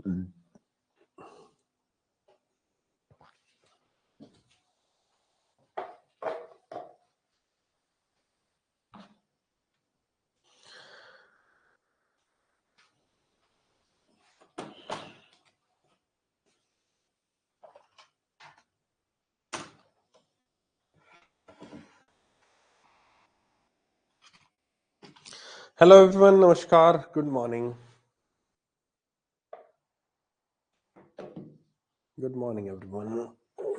Hello everyone, नमस्कार, good morning. Good morning everyone,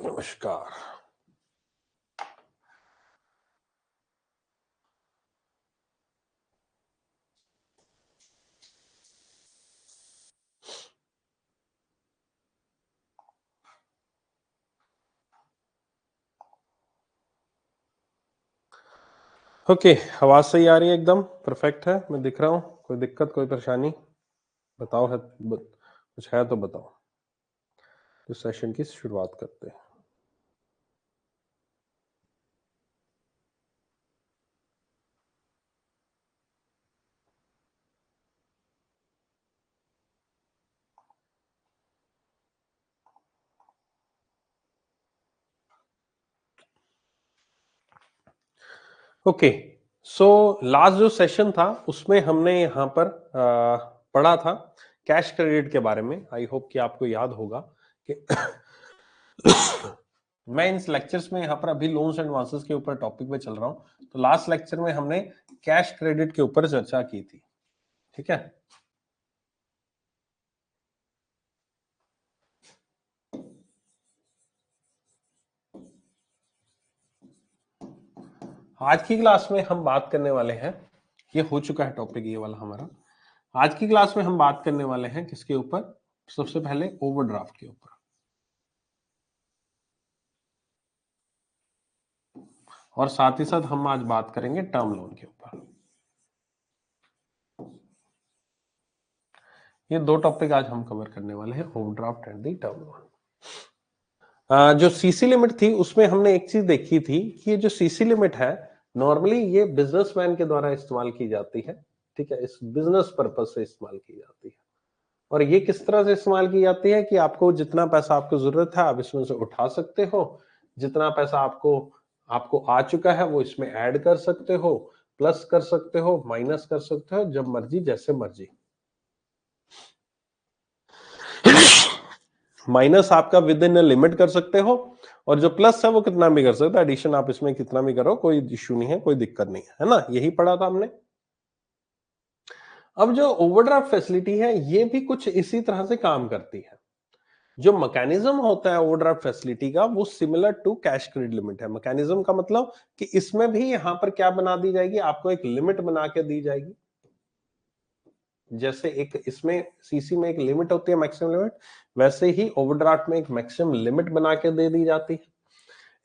नमस्कार। Okay, आवाज सही आ रही है? एकदम परफेक्ट है, मैं दिख रहा हूँ? कोई दिक्कत, कोई परेशानी बताओ। है कुछ है तो बताओ, तो सेशन की शुरुआत करते हैं। ओके, सो लास्ट जो सेशन था उसमें हमने यहाँ पर पढ़ा था कैश क्रेडिट के बारे में। आई होप कि आपको याद होगा कि मैं इन लेक्चर्स में यहाँ पर अभी लोन्स एंड एडवांसेस के ऊपर टॉपिक पे चल रहा हूँ। तो लास्ट लेक्चर में हमने कैश क्रेडिट के ऊपर चर्चा की थी, ठीक है। आज की क्लास में हम बात करने वाले हैं, ये हो चुका है टॉपिक ये वाला हमारा। आज की क्लास में हम बात करने वाले हैं किसके ऊपर? सबसे पहले ओवरड्राफ्ट के ऊपर, और साथ ही साथ हम आज बात करेंगे टर्म लोन के ऊपर। ये दो टॉपिक आज हम कवर करने वाले हैं, overdraft and the term loan. जो सीसी लिमिट थी उसमें हमने एक चीज देखी थी कि ये जो सीसी लिमिट है नॉर्मली ये बिजनेसमैन के द्वारा इस्तेमाल की जाती है, ठीक है। इस बिजनेस पर्पज से इस्तेमाल की जाती है, और ये किस तरह से इस्तेमाल की जाती है कि आपको जितना पैसा आपको जरूरत है आप इसमें से उठा सकते हो, जितना पैसा आपको आपको आ चुका है वो इसमें ऐड कर सकते हो, प्लस कर सकते हो, माइनस कर सकते हो, जब मर्जी जैसे मर्जी। माइनस आपका विद इन लिमिट कर सकते हो, और जो प्लस है वो कितना भी कर सकते हो, एडिशन आप इसमें कितना भी करो, कोई इश्यू नहीं है, कोई दिक्कत नहीं है ना। यही पढ़ा था हमने। अब जो ओवरड्राफ्ट फैसिलिटी है ये भी कुछ इसी तरह से काम करती है। जो मैकेनिज्म होता है ओवरड्राफ्ट फैसिलिटी का वो similar to cash credit limit है। मैकेनिज्म का मतलब कि इसमें भी यहां पर क्या बना दी जाएगी, आपको एक लिमिट बना के दी जाएगी। जैसे एक इसमें सीसी में एक लिमिट होती है, मैक्सिमम लिमिट, वैसे ही ओवरड्राफ्ट में एक मैक्सिमम लिमिट बना के दे दी जाती है।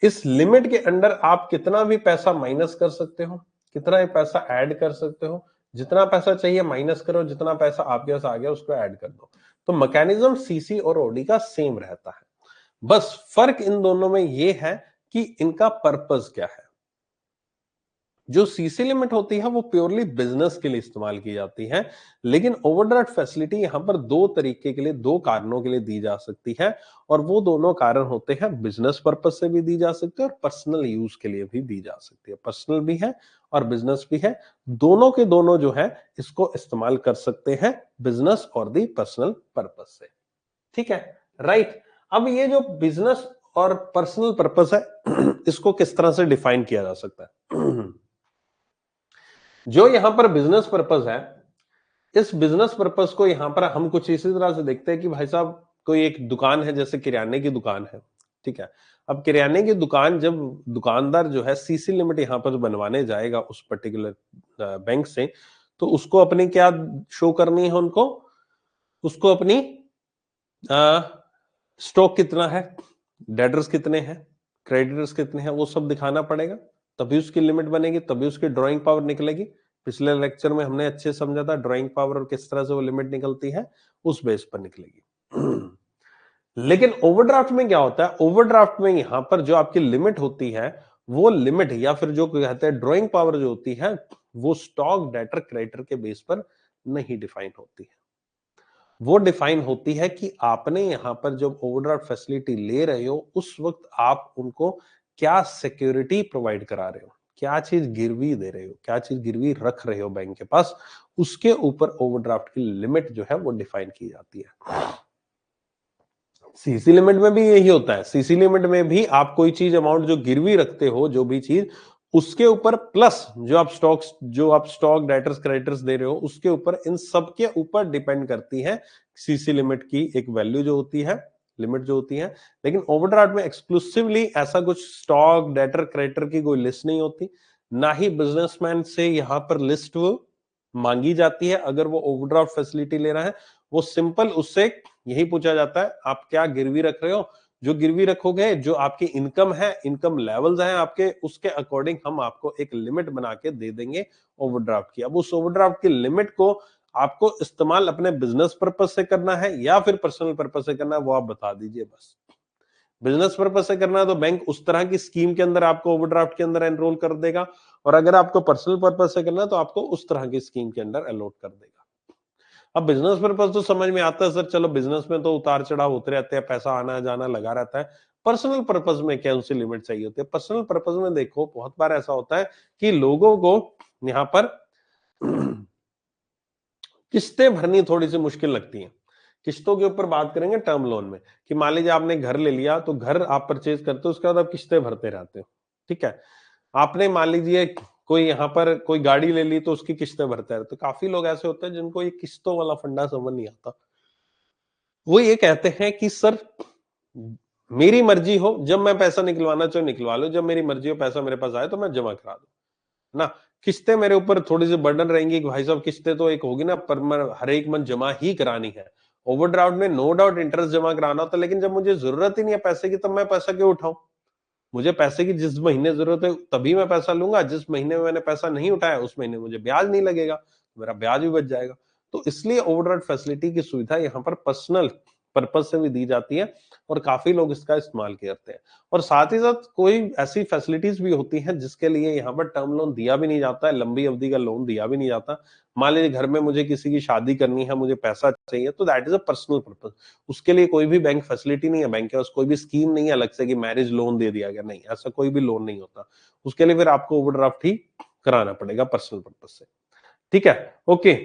इस लिमिट के अंडर आप कितना भी पैसा माइनस कर सकते हो, कितना भी पैसा ऐड कर सकते हो, जितना पैसा चाहिए माइनस करो, जितना पैसा आपके पास आ गया उसको ऐड कर दो। तो मैकेनिज्म सीसी और ओडी का सेम रहता है, बस फर्क इन दोनों में यह है कि इनका पर्पस क्या है। जो सीसी लिमिट होती है वो प्योरली बिजनेस के लिए इस्तेमाल की जाती है, लेकिन ओवरड्राफ्ट फैसिलिटी यहां पर दो तरीके के लिए, दो कारणों के लिए दी जा सकती है, और वो दोनों कारण होते हैं बिजनेस पर्पज से भी दी जा सकती है और पर्सनल यूज के लिए भी दी जा सकती है। पर्सनल भी है और बिजनेस भी है, दोनों के दोनों जो है इसको इस्तेमाल कर सकते हैं बिजनेस और दी पर्सनल पर्पज से, ठीक है, राइट। अब ये जो बिजनेस और पर्सनल पर्पज है इसको किस तरह से डिफाइन किया जा सकता है? जो यहां पर बिजनेस पर्पस है, इस बिजनेस पर्पस को यहां पर हम कुछ इसी तरह से देखते हैं कि भाई साहब कोई एक दुकान है, जैसे किराने की दुकान है, ठीक है। अब किराने की दुकान, जब दुकानदार जो है सीसी लिमिट यहां पर बनवाने जाएगा उस पर्टिकुलर बैंक से, तो उसको अपनी क्या शो करनी है, उनको उसको अपनी स्टॉक कितना है, डेटर्स कितने हैं, क्रेडिटर्स कितने हैं, वो सब दिखाना पड़ेगा, तभी उसकी लिमिट बनेगी, तभी उसकी ड्राइंग पावर निकलेगी। पिछले लेक्चर में हमने अच्छे से समझा था ड्राइंग पावर और किस तरह से वो लिमिट निकलती है, उस बेस पर निकलेगी। लेकिन ओवरड्राफ्ट में क्या होता है, ओवरड्राफ्ट में यहां पर जो आपकी लिमिट होती है वो लिमिट, या फिर जो कहते हैं ड्राइंग पावर जो होती है, वो स्टॉक, डेटर, क्रेडिटर के बेस पर नहीं डिफाइन होती है। वो डिफाइन होती है कि आपने यहां पर जब ओवरड्राफ्ट फैसिलिटी ले रहे हो उस वक्त आप उनको क्या सिक्योरिटी प्रोवाइड करा रहे हो, क्या चीज गिरवी दे रहे हो, क्या चीज गिरवी रख रहे हो बैंक के पास, उसके ऊपर ओवरड्राफ्ट की लिमिट जो है वो डिफाइन की जाती है। सीसी लिमिट में भी यही होता है। सीसी लिमिट में भी आप कोई चीज अमाउंट जो गिरवी रखते हो, जो भी चीज, उसके ऊपर प्लस जो आप स्टॉक डेटर्स क्रेडिटर्स दे रहे हो उसके ऊपर, इन सब के ऊपर डिपेंड करती है सीसी लिमिट की एक वैल्यू जो होती है, लिमिट जो होती है। लेकिन ओवरड्राफ्ट में एक्सक्लूसिवली ऐसा कुछ स्टॉक डेटर क्रेडिटर की कोई लिस्ट नहीं होती, ना ही बिजनेसमैन से यहां पर लिस्ट वो मांगी जाती है। अगर वो ओवरड्राफ्ट फैसिलिटी ले रहा है, वो सिंपल उससे यही पूछा जाता है आप क्या गिरवी रख रहे हो, जो गिरवी रखोगे, जो आपकी इनकम है, इनकम लेवल्स हैं आपके, उसके अकॉर्डिंग हम आपको एक लिमिट बना के दे देंगे ओवरड्राफ्ट की। अब उस ओवरड्राफ्ट की लिमिट को आपको इस्तेमाल अपने बिजनेस पर्पज से करना है या फिर पर्सनल पर्पज से करना है, वो आप बता दीजिए बस। बिजनेस पर्पज से करना है तो बैंक उस तरह की स्कीम के अंदर आपको ओवरड्राफ्ट के अंदर एनरोल कर देगा, और अगर आपको पर्सनल पर्पज से करना है तो आपको उस तरह की स्कीम के अंदर अलॉट कर देगा। अब बिजनेस पर्पज तो समझ में आता है सर, चलो बिजनेस में तो उतार चढ़ाव होते रहते हैं, पैसा आना जाना लगा रहता है। पर्सनल पर्पज में क्या उनसे लिमिट चाहिए होती है? पर्सनल पर्पज में देखो बहुत बार ऐसा होता है कि लोगों को यहाँ पर किस्तें भरनी थोड़ी सी मुश्किल लगती हैं। किस्तों के ऊपर बात करेंगे टर्म लोन में, कि मान लीजिए आपने घर ले लिया, तो घर आप परचेज करते हो, उसके बाद आप किस्तें भरते रहते हो, ठीक है। आपने मान लीजिए कोई यहाँ पर कोई गाड़ी ले ली तो उसकी किस्तें भरते रहते, तो काफी लोग ऐसे होते हैं जिनको ये किस्तों वाला फंडा समझ नहीं आता। वो ये कहते हैं कि सर मेरी मर्जी हो, जब मैं पैसा निकलवाना चाहूँ निकलवा लो, जब मेरी मर्जी हो पैसा मेरे पास आए तो मैं जमा करा दूं ना। किस्तें मेरे ऊपर थोड़ी सी बर्डन रहेंगी कि भाई साहब किस्तें तो एक होगी ना, पर मैं हर एक मंथ जमा ही करानी है। ओवरड्राफ्ट में नो डाउट इंटरेस्ट जमा कराना होता है, लेकिन जब मुझे जरूरत ही नहीं है पैसे की, तब मैं पैसा क्यों उठाऊं? मुझे पैसे की जिस महीने जरूरत है तभी मैं पैसा लूंगा, जिस महीने में मैंने पैसा नहीं उठाया उस महीने मुझे ब्याज नहीं लगेगा, मेरा ब्याज भी बच जाएगा। तो इसलिए ओवरड्राफ्ट फैसिलिटी की सुविधा यहाँ पर पर्सनल पर्पज से भी दी जाती है, और काफी लोग इसका इस्तेमाल करते हैं। और साथ ही साथ कोई ऐसी फैसिलिटीज भी होती हैं जिसके लिए यहाँ पर टर्म लोन दिया भी नहीं जाता है, लंबी अवधि का लोन दिया भी नहीं जाता। मान लीजिए घर में मुझे किसी की शादी करनी है, मुझे पैसा चाहिए, तो that is a personal purpose. उसके लिए कोई भी बैंक फैसिलिटी नहीं है, बैंक के पास कोई भी स्कीम नहीं है अलग से कि मैरिज लोन दे दिया गया, नहीं, ऐसा कोई भी लोन नहीं होता। उसके लिए फिर आपको ओवरड्राफ्ट ही कराना पड़ेगा पर्सनल पर्पज से, ठीक है। ओके,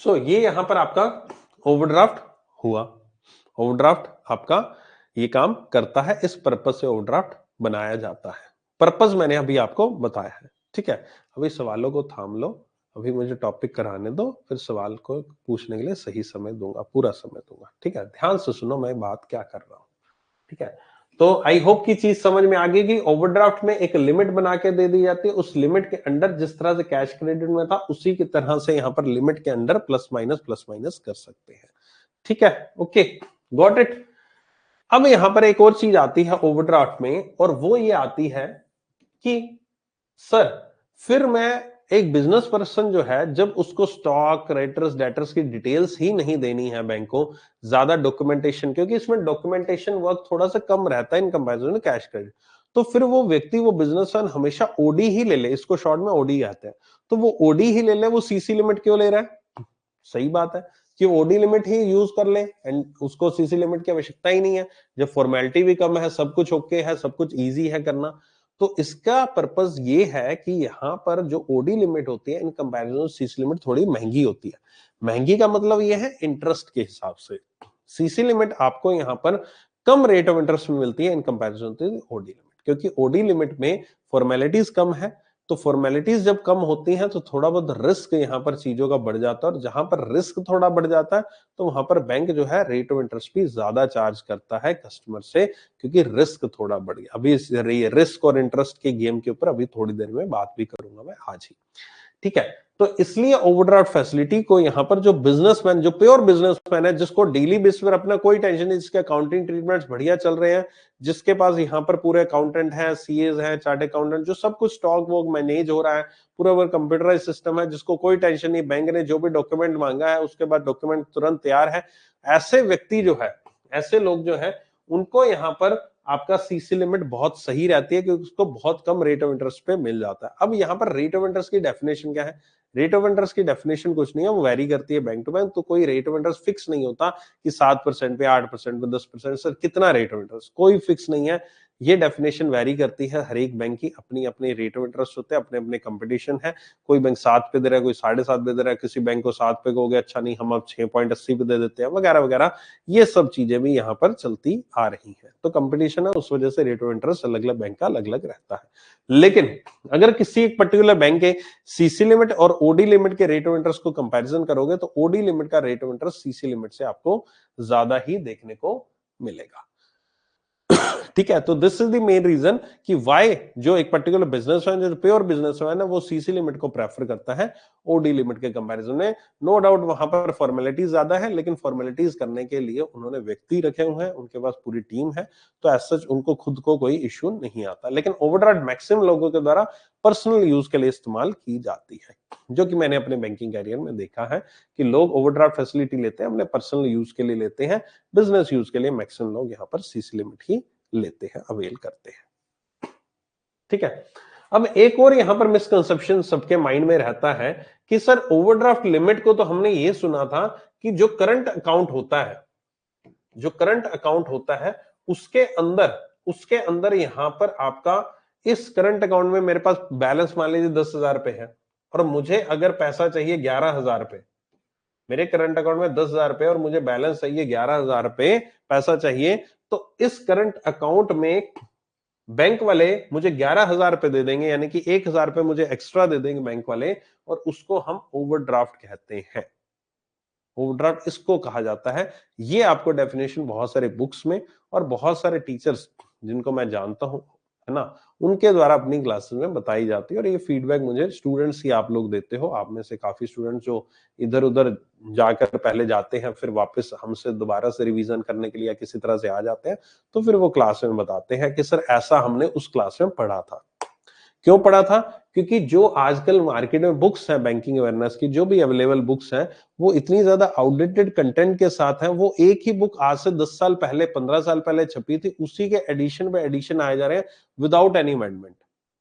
सो ये यहां पर आपका ओवरड्राफ्ट हुआ। ओवरड्राफ्ट आपका ये काम करता है, इस पर्पज से ओवरड्राफ्ट बनाया जाता है। पर्पज मैंने अभी आपको बताया है, ठीक है। अभी सवालों को थाम लो, अभी मुझे टॉपिक कराने दो, फिर सवाल को पूछने के लिए सही समय दूंगा, पूरा समय दूंगा, ठीक है। ध्यान से सुनो मैं बात क्या कर रहा हूं, ठीक है। तो आई होप की चीज समझ में आ गई कि ओवरड्राफ्ट में एक लिमिट बना के दे दी जाती है, उस लिमिट के अंडर जिस तरह से कैश क्रेडिट में था उसी की तरह से यहां पर लिमिट के अंडर प्लस माइनस कर सकते हैं, ठीक है। Okay, got it. अब यहां पर एक और चीज आती है ओवरड्राफ्ट में, और वो ये आती है कि सर फिर मैं एक बिजनेस पर्सन जो है, जब उसको स्टॉक क्रेडिटर्स डेटर्स की डिटेल्स ही नहीं देनी है बैंक को, ज्यादा डॉक्यूमेंटेशन, क्योंकि इसमें डॉक्यूमेंटेशन वर्क थोड़ा सा कम रहता है इन कंपैरिजन में कैश क्रेडिट, तो फिर वो व्यक्ति, वो बिजनेसमैन हमेशा ओडी ही ले ले, इसको शॉर्ट में ओडी कहते हैं। तो वो ओडी ही ले ले, वो सीसी लिमिट क्यों ले रहा है? सही बात है कि ओडी लिमिट ही यूज कर ले, एंड उसको सीसी लिमिट की आवश्यकता ही नहीं है, जब फॉर्मेलिटी भी कम है, सब कुछ ओके है, सब कुछ इजी है करना। तो इसका पर्पस ये है कि यहाँ पर जो ओडी लिमिट होती है इन कंपैरिजन सीसी लिमिट थोड़ी महंगी होती है। महंगी का मतलब ये है इंटरेस्ट के हिसाब से। सीसी लिमिट आपको यहाँ पर कम रेट ऑफ इंटरेस्ट में मिलती है in comparison to OD limit, क्योंकि ओडी लिमिट में फॉर्मेलिटीज कम है। तो फॉर्मेलिटीज जब कम होती हैं तो थोड़ा बहुत रिस्क यहाँ पर चीजों का बढ़ जाता है, और जहां पर रिस्क थोड़ा बढ़ जाता है तो वहां पर बैंक जो है रेट ऑफ इंटरेस्ट भी ज्यादा चार्ज करता है कस्टमर से, क्योंकि रिस्क थोड़ा बढ़ गया। अभी रिस्क और इंटरेस्ट के गेम के ऊपर अभी थोड़ी देर में बात भी करूंगा मैं आज ही, ठीक है। तो इसलिए ओवरड्राफ्ट फैसिलिटी को यहां पर जो बिजनेसमैन, जो प्योर बिजनेसमैन है, जिसको डेली बेस पर अपना कोई टेंशन नहीं, जिसके अकाउंटिंग ट्रीटमेंट्स बढ़िया चल रहे हैं, जिसके पास यहाँ पर पूरे अकाउंटेंट हैं, सीएज हैं, चार्ट अकाउंटेंट, जो सब कुछ स्टॉक वॉक मैनेज हो रहा है, पूरा वर्क कंप्यूटराइज सिस्टम है, जिसको कोई टेंशन नहीं, बैंक ने जो भी डॉक्यूमेंट मांगा है उसके बाद डॉक्यूमेंट तुरंत तैयार है, ऐसे व्यक्ति जो है, ऐसे लोग जो है, उनको यहाँ पर आपका सीसी लिमिट बहुत सही रहती है क्योंकि उसको बहुत कम रेट ऑफ इंटरेस्ट पे मिल जाता है। अब यहाँ पर रेट ऑफ इंटरेस्ट की डेफिनेशन क्या है? रेट ऑफ इंटरेस्ट की डेफिनेशन कुछ नहीं है, वो वेरी करती है बैंक टू बैंक, तो कोई रेट ऑफ इंटरेस्ट फिक्स नहीं होता कि 7% पे, 8% पे, 10%, सर कितना रेट ऑफ इंटरेस्ट, कोई फिक्स नहीं है। ये डेफिनेशन वेरी करती है, हर एक बैंक की अपनी अपनी रेट ऑफ इंटरेस्ट होते हैं, अपने अपने कंपटीशन है। कोई बैंक 7 पे दे रहा है, कोई 7.5 पे दे रहा है, किसी बैंक को 7 पे कहोगे अच्छा नहीं हम अब 6.80 पे दे देते हैं, वगैरह वगैरह। ये सब चीजें भी यहाँ पर चलती आ रही है। तो कंपटीशन है, उस वजह से रेट ऑफ इंटरेस्ट अलग अलग बैंक का अलग अलग रहता है। लेकिन अगर किसी एक पर्टिकुलर बैंक के सीसी लिमिट और ओडी लिमिट के रेट ऑफ इंटरेस्ट को कंपैरिजन करोगे तो ओडी लिमिट का rate of interest CC limit से आपको ज्यादा ही देखने को मिलेगा। ठीक है, तो this is the main reason कि व्हाई जो एक पर्टिकुलर बिजनेसमैन, जो प्योर बिजनेसमैन है, वो सीसी लिमिट को प्रेफर करता है ओडी लिमिट के कंपैरिजन में। नो डाउट वहां पर फॉर्मेलिटीज ज्यादा है, लेकिन फॉर्मेलिटीज करने के लिए उन्होंने व्यक्ति रखे हुए हैं, उनके पास पूरी टीम है, तो एज सच उनको खुद को कोई इश्यू नहीं आता। लेकिन ओवरड्राफ्ट मैक्सिमम लोगों के द्वारा पर्सनल यूज के लिए इस्तेमाल की जाती है, जो कि मैंने अपने बैंकिंग कैरियर में देखा है कि लोग ओवरड्राफ्ट फैसिलिटी लेते हैं, अपने पर्सनल यूज के लिए लेते हैं, बिजनेस यूज के लिए मैक्सिमम लोग यहाँ पर सीसी लिमिट ही लेते हैं, अवेल करते हैं। ठीक है, अब एक और यहां पर मिसकंसेप्शन सबके माइंड में रहता है कि सर ओवरड्राफ्ट लिमिट को तो हमने ये सुना था कि जो करंट अकाउंट होता है, जो करंट अकाउंट होता है उसके अंदर यहां पर आपका इस करंट अकाउंट में मेरे पास बैलेंस मान लीजिए 10,000 रुपए है और मुझे अगर पैसा चाहिए 11,000 रुपए, मेरे करंट अकाउंट में 10,000 रुपए और मुझे बैलेंस चाहिए 11,000 रुपए पैसा चाहिए, तो इस करंट अकाउंट में बैंक वाले मुझे 11,000 रुपए दे देंगे, यानी कि 1,000 रुपए मुझे एक्स्ट्रा दे देंगे बैंक वाले, और उसको हम ओवरड्राफ्ट कहते हैं। ओवरड्राफ्ट इसको कहा जाता है। ये आपको डेफिनेशन बहुत सारे बुक्स में और बहुत सारे टीचर्स जिनको मैं जानता हूं, है ना, उनके द्वारा अपनी क्लासेस में बताई जाती है। और ये फीडबैक मुझे स्टूडेंट्स ही आप लोग देते हो, आप में से काफी स्टूडेंट्स जो इधर उधर जाकर पहले जाते हैं, फिर वापस हमसे दोबारा से रिवीजन करने के लिए या किसी तरह से आ जाते हैं, तो फिर वो क्लास में बताते हैं कि सर ऐसा हमने उस क्लास में पढ़ा था। क्यों पढ़ा था? क्योंकि जो आजकल मार्केट में बुक्स हैं बैंकिंग अवेयरनेस की, जो भी अवेलेबल बुक्स हैं, वो इतनी ज्यादा आउटडेटेड कंटेंट के साथ हैं। वो एक ही बुक आज से 10 साल पहले, 15 साल पहले छपी थी, उसी के एडिशन पे एडिशन आए जा रहे हैं विदाउट एनी अमेंडमेंट।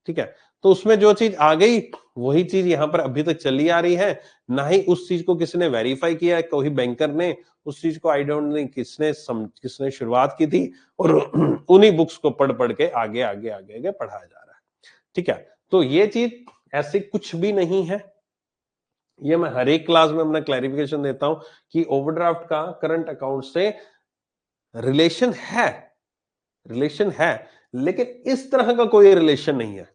ठीक है, तो उसमें जो चीज आ गई वही चीज यहाँ पर अभी तक चली आ रही है। ना ही उस चीज को किसी ने वेरीफाई किया है, कोई बैंकर ने उस चीज को, आई डोंट नो किसने शुरुआत की थी, और उन्हीं बुक्स को पढ़ पढ़ के आगे आगे आगे आगे पढ़ाया जा रहा है। ठीक है, तो ये चीज ऐसे कुछ भी नहीं है। ये मैं हर एक क्लास में अपना क्लैरिफिकेशन देता हूं कि ओवरड्राफ्ट का करंट अकाउंट से रिलेशन है, रिलेशन है, लेकिन इस तरह का कोई रिलेशन नहीं है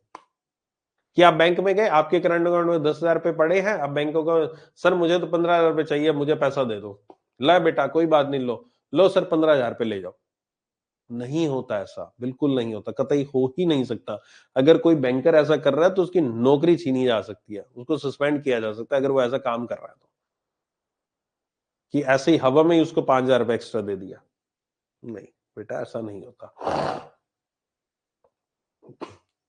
कि आप बैंक में गए, आपके करंट अकाउंट में 10,000 रुपए पड़े हैं, अब बैंक को सर मुझे तो 15,000 रुपए चाहिए, मुझे पैसा दे दो। ला बेटा कोई बात नहीं, लो लो सर 15,000 रुपए ले जाओ। नहीं होता ऐसा, बिल्कुल नहीं होता, कतई हो ही नहीं सकता। अगर कोई बैंकर ऐसा कर रहा है तो उसकी नौकरी छीनी जा सकती है, उसको सस्पेंड किया जा सकता है अगर वो ऐसा काम कर रहा है तो, कि ऐसे ही हवा में ही उसको 5,000 रुपए एक्स्ट्रा दे दिया। नहीं बेटा, ऐसा नहीं होता।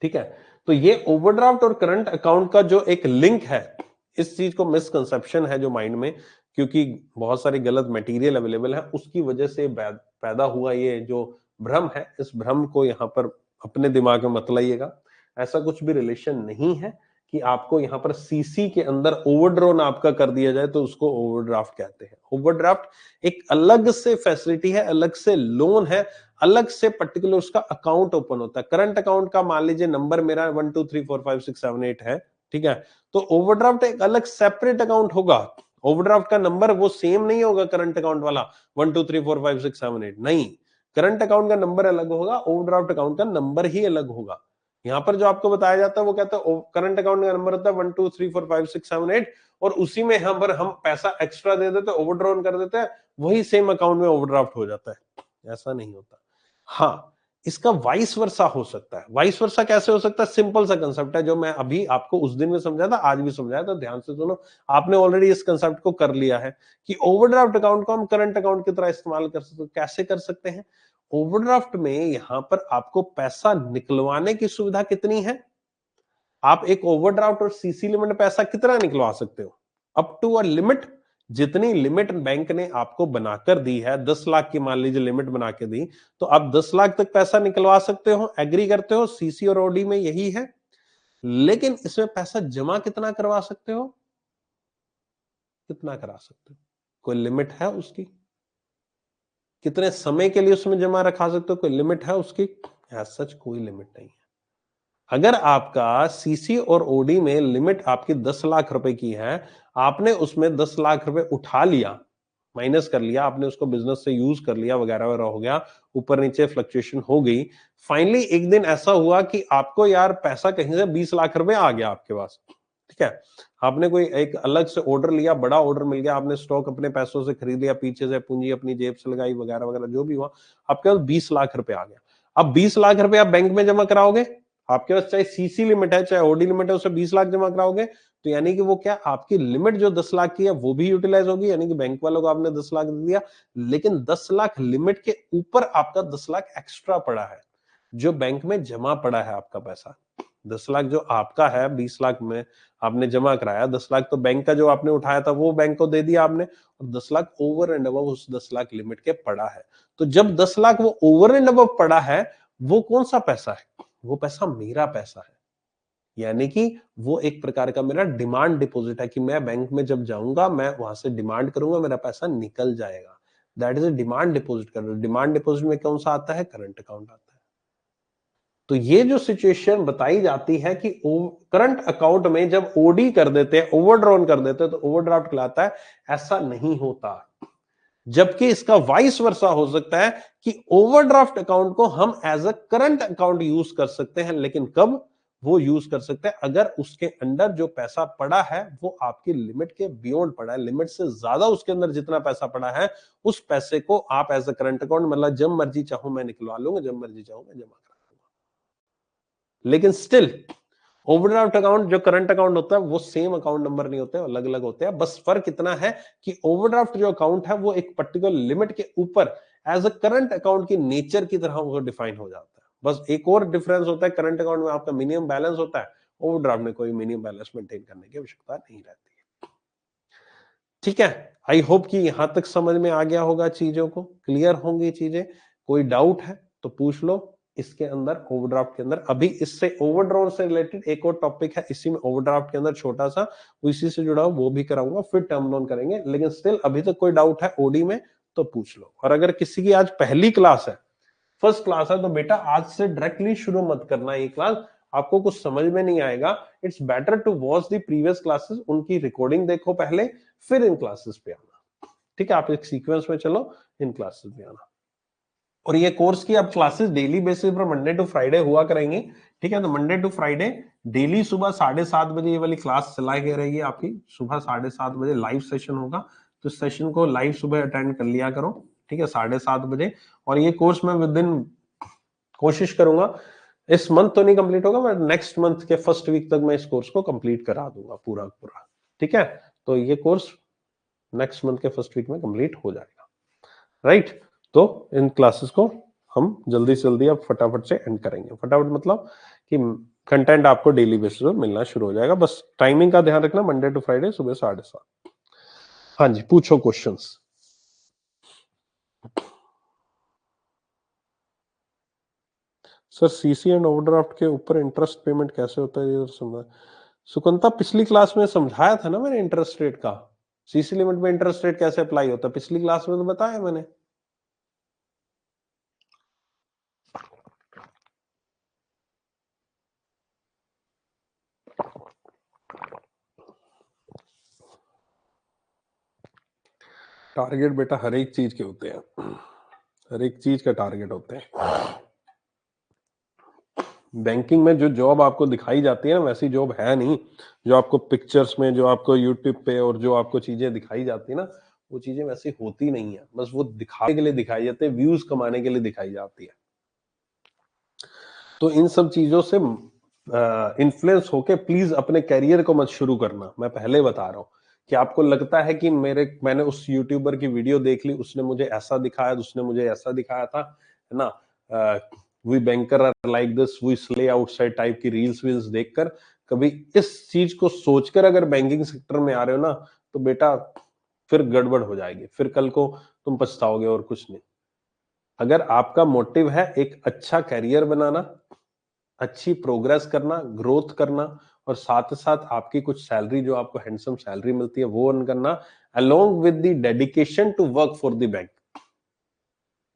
ठीक है, तो ये ओवरड्राफ्ट और करंट अकाउंट का जो एक लिंक है, इस चीज को मिसकंसेप्शन है जो माइंड में, क्योंकि बहुत सारी गलत मटेरियल अवेलेबल है, उसकी वजह से पैदा हुआ ये जो भ्रम है, इस भ्रम को यहां पर अपने दिमाग में मत लाइएगा। ऐसा कुछ भी रिलेशन नहीं है कि आपको यहां पर सीसी के अंदर ओवरड्रॉन आपका कर दिया जाए तो उसको ओवरड्राफ्ट कहते हैं। ओवरड्राफ्ट एक अलग से फैसिलिटी है, अलग से लोन है, अलग से पर्टिकुलर उसका अकाउंट ओपन होता है। करंट अकाउंट का मान लीजिए नंबर मेरा 1 2 3 4 5 6 7 8 है, ठीक है, तो ओवरड्राफ्ट एक अलग सेपरेट अकाउंट होगा। ओवरड्राफ्ट का नंबर वो सेम नहीं होगा करंट अकाउंट वाला 1 2 3 4 5 6 7 8, नहीं, करंट अकाउंट का नंबर अलग होगा, ओवरड्राफ्ट अकाउंट का नंबर ही अलग होगा। यहां पर जो आपको बताया जाता है वो कहता है करंट अकाउंट का नंबर होता है 1 2 3 4 5 6 7 8, और उसी में यहां पर हम पैसा एक्स्ट्रा दे देते हैं, ओवरड्रॉन कर देते हैं, वही सेम अकाउंट में ओवरड्राफ्ट हो जाता है। ऐसा नहीं होता। हाँ, इसका वाइस वर्सा हो सकता है। वाइस वर्सा कैसे हो सकता है? सिंपल सा कंसेप्ट है जो मैं अभी आपको उस दिन में समझाया था, आज भी समझाया था, ध्यान से सुनो। आपने ऑलरेडी इस कंसेप्ट को कर लिया है कि ओवरड्राफ्ट अकाउंट को हम करंट अकाउंट की तरह इस्तेमाल कर सकते हैं। कैसे कर सकते हैं? ओवरड्राफ्ट में यहां पर आपको पैसा निकलवाने की सुविधा कितनी है? आप एक ओवरड्राफ्ट और सीसी लिमिट में पैसा कितना निकलवा सकते हो? अप टू अ लिमिट, जितनी लिमिट बैंक ने आपको बनाकर दी है, 10 लाख की मान लीजिए लिमिट बना के दी, तो आप 10 लाख तक पैसा निकलवा सकते हो। एग्री करते हो? सीसी और ओडी में यही है। लेकिन इसमें पैसा जमा कितना करवा सकते हो? कितना करा सकते हो? कोई लिमिट है उसकी? कितने समय के लिए उसमें जमा रखा सकते हो? कोई लिमिट है उसकी? सच कोई लिमिट नहीं है। अगर आपका सीसी और ओडी में लिमिट आपकी 10 लाख रुपए की है, आपने उसमें 10 लाख रुपए उठा लिया, माइनस कर लिया, आपने उसको बिजनेस से यूज कर लिया, वगैरह वगैरह हो गया, ऊपर नीचे फ्लक्चुएशन हो गई, फाइनली एक दिन ऐसा हुआ कि आपको यार पैसा कहीं से 20 लाख रुपए आ गया आपके पास, ठीक है, आपने कोई एक अलग से ऑर्डर लिया, बड़ा ऑर्डर मिल गया, आपने स्टॉक अपने पैसों से खरीद लिया, पीछे से पूंजी अपनी जेब से लगाई, वगैरह वगैरह जो भी हुआ, आपके पास 20 लाख रुपए आ गया। अब 20 लाख रुपए आप बैंक में जमा कराओगे, आपके पास चाहे सीसी लिमिट है चाहे ओडी लिमिट है, उससे 20 लाख जमा कराओगे, तो यानी कि वो क्या, आपकी लिमिट जो 10 लाख की है वो भी यूटिलाइज होगी, यानी कि बैंक वालों को आपने 10 लाख दे दिया, लेकिन 10 लाख लिमिट के ऊपर आपका 10 लाख एक्स्ट्रा पड़ा है, जो बैंक में जमा पड़ा है आपका पैसा। 10 लाख जो आपका है, 20 लाख में आपने जमा कराया, 10 लाख तो बैंक का जो आपने उठाया था वो बैंक को दे दिया आपने, और 10 लाख ओवर एंड अबव उस 10 लाख लिमिट के पड़ा है। तो जब 10 लाख वो ओवर एंड अबव पड़ा है, वो कौन सा पैसा है? वो पैसा मेरा पैसा है, यानी कि वो एक प्रकार का मेरा डिमांड डिपॉजिट है, कि मैं बैंक में जब जाऊंगा मैं वहां से डिमांड करूंगा, मेरा पैसा निकल जाएगा। That is a demand deposit कर। डिमांड डिपॉजिट में कौन सा आता है? करंट अकाउंट आता है। तो ये जो सिचुएशन बताई जाती है कि करंट अकाउंट में जब ओडी कर देते हैं, ओवरड्रॉन कर देते हैं, तो ओवरड्राफ्ट कहलाता है। ऐसा नहीं होता, जबकि इसका वाइस वर्सा हो सकता है कि ओवरड्राफ्ट अकाउंट को हम as a current account use कर सकते हैं, लेकिन कब वो यूज कर सकते हैं? अगर उसके अंदर जो पैसा पड़ा है वो आपकी लिमिट के बियॉन्ड पड़ा है, लिमिट से ज्यादा उसके अंदर जितना पैसा पड़ा है, उस पैसे को आप एज अ करंट अकाउंट, मतलब जब मर्जी चाहूं मैं निकलवा लूंगा, जब मर्जी चाहूं मैं जमा करा लूंगा। लेकिन स्टिल ओवरड्राफ्ट अकाउंट जो करंट अकाउंट होता है वो सेम अकाउंट नंबर नहीं होते, अलग अलग होते हैं। बस फर्क इतना है कि ओवरड्राफ्ट जो अकाउंट है वो एक पर्टिकुलर लिमिट के ऊपर एज अ करंट अकाउंट की नेचर की तरह वो डिफाइन हो जाता है। बस एक और डिफरेंस होता है, करंट अकाउंट में आपका मिनिमम बैलेंस होता है, ओवरड्राफ्ट में कोई मिनिमम बैलेंस मेंटेन करने की आवश्यकता नहीं रहती है। ठीक है, आई होप कि यहां तक समझ में आ गया होगा, चीजों को क्लियर होंगी चीजें। कोई डाउट है तो पूछ लो इसके अंदर, ओवरड्राफ्ट के अंदर। अभी इससे ओवरड्रॉन से रिलेटेड एक और टॉपिक है इसी में, ओवरड्राफ्ट के अंदर छोटा सा, इसी से जुड़ा वो भी कराऊंगा, फिर टर्म लोन करेंगे। लेकिन स्टिल अभी तक कोई डाउट है ओडी में तो पूछ लो। और अगर किसी की आज पहली क्लास है, फर्स्ट क्लास है, तो बेटा आज से डायरेक्टली शुरू मत करना ये क्लास, आपको कुछ समझ में नहीं आएगा। It's better to watch the previous classes, उनकी रिकॉर्डिंग देखो पहले, फिर इन क्लासेस पे आना। ठीक है, आप एक सीक्वेंस में चलो, इन क्लासेस में आना। और ये कोर्स की अब क्लासेस डेली बेसिस पर मंडे टू फ्राइडे हुआ करेंगी। ठीक है, तो मंडे टू फ्राइडे डेली सुबह 7:30 बजे ये वाली क्लास चलाई गई रहेगी आपकी, सुबह 7:30 बजे लाइव सेशन होगा। तो इस सेशन को लाइव सुबह अटेंड कर लिया करो, ठीक है, 7:30 बजे। और ये कोर्स मैं विद इन कोशिश करूंगा, इस मंथ तो नहीं कंप्लीट होगा, मैं नेक्स्ट मंथ के फर्स्ट वीक तक मैं इस कोर्स को कंप्लीट करा दूंगा पूरा पूरा। ठीक है, तो ये कोर्स नेक्स्ट मंथ के फर्स्ट वीक में कंप्लीट हो जाएगा। राइट, तो इन क्लासेस को हम जल्दी से जल्दी अब फटाफट से एंड करेंगे। फटाफट मतलब कि कंटेंट आपको डेली बेसिस पर मिलना शुरू हो जाएगा। बस टाइमिंग का ध्यान रखना, मंडे टू फ्राइडे सुबह 7:30। हाँ जी, पूछो questions. Sir CC and overdraft के ऊपर इंटरेस्ट पेमेंट कैसे होता है, ये समझा सुकंता? पिछली क्लास में समझाया था ना मैंने इंटरेस्ट रेट का, सीसी लिमिट में इंटरेस्ट रेट कैसे अप्लाई होता है, पिछली क्लास में तो बताया मैंने। टारगेट बेटा हर एक चीज के होते हैं, हर एक चीज का टारगेट होते हैं। बैंकिंग में जो जॉब आपको दिखाई जाती है ना, वैसी जॉब है नहीं। जो आपको पिक्चर्स में, जो आपको यूट्यूब पे और जो आपको चीजें दिखाई जाती है ना, वो चीजें वैसी होती नहीं है। बस वो दिखाने के लिए दिखाई जाती है, व्यूज कमाने के लिए दिखाई जाती है। तो इन सब चीजों से इन्फ्लुएंस होके प्लीज अपने कैरियर को मत शुरू करना। मैं पहले बता रहा हूं कि आपको लगता है कि मैंने उस यूट्यूबर की वीडियो देख ली, उसने मुझे ऐसा दिखाया, उसने मुझे ऐसा दिखाया था, है ना, we banker are like this, we slay outside type की रील्स वील्स देखकर कभी इस चीज को सोचकर अगर बैंकिंग सेक्टर में आ रहे हो ना, तो बेटा फिर गड़बड़ हो जाएगी, फिर कल को तुम पछताओगे और कुछ नहीं। अगर आपका मोटिव है एक अच्छा करियर बनाना, अच्छी प्रोग्रेस करना, ग्रोथ करना, और साथ साथ आपकी कुछ सैलरी जो आपको हैंडसम सैलरी मिलती है वो अर्न करना, along with the dedication to work for the bank.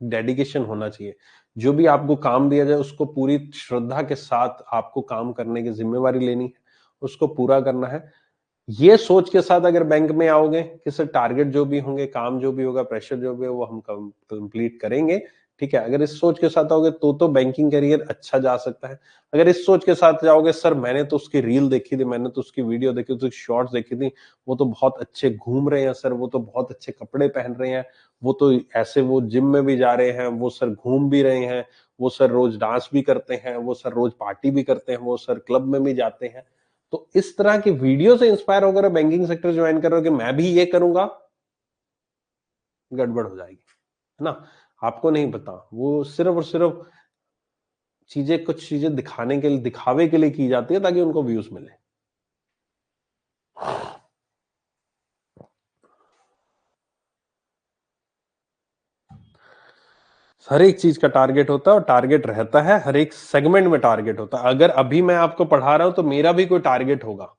Dedication होना चाहिए, जो भी आपको काम दिया जाए उसको पूरी श्रद्धा के साथ आपको काम करने की जिम्मेवारी लेनी है, उसको पूरा करना है। ये सोच के साथ अगर बैंक में आओगे कि सर टारगेट जो भी होंगे, काम जो भी होगा, प्रेशर जो भी है वो हम कंप्लीट करेंगे, ठीक है, अगर इस सोच के साथ आओगे तो बैंकिंग करियर अच्छा जा सकता है। अगर इस सोच के साथ जाओगे सर मैंने तो उसकी रील देखी थी, मैंने तो उसकी वीडियो देखी थी, शॉर्ट्स देखी थी, वो तो बहुत अच्छे घूम रहे हैं सर, वो तो बहुत अच्छे कपड़े पहन रहे हैं, वो तो ऐसे वो जिम में भी जा रहे हैं, वो सर घूम भी रहे हैं, वो सर रोज डांस भी करते हैं, वो सर रोज पार्टी भी करते हैं, वो सर क्लब में भी जाते हैं, तो इस तरह की वीडियो से इंस्पायर होकर बैंकिंग सेक्टर ज्वाइन कर रहे हो कि मैं भी ये करूंगा, गड़बड़ हो जाएगी, है ना। आपको नहीं पता, वो सिर्फ और सिर्फ चीजें, कुछ चीजें दिखाने के लिए, दिखावे के लिए की जाती है ताकि उनको व्यूज मिले। हर एक चीज का टारगेट होता है और टारगेट रहता है, हर एक सेगमेंट में टारगेट होता है। अगर अभी मैं आपको पढ़ा रहा हूं तो मेरा भी कोई टारगेट होगा,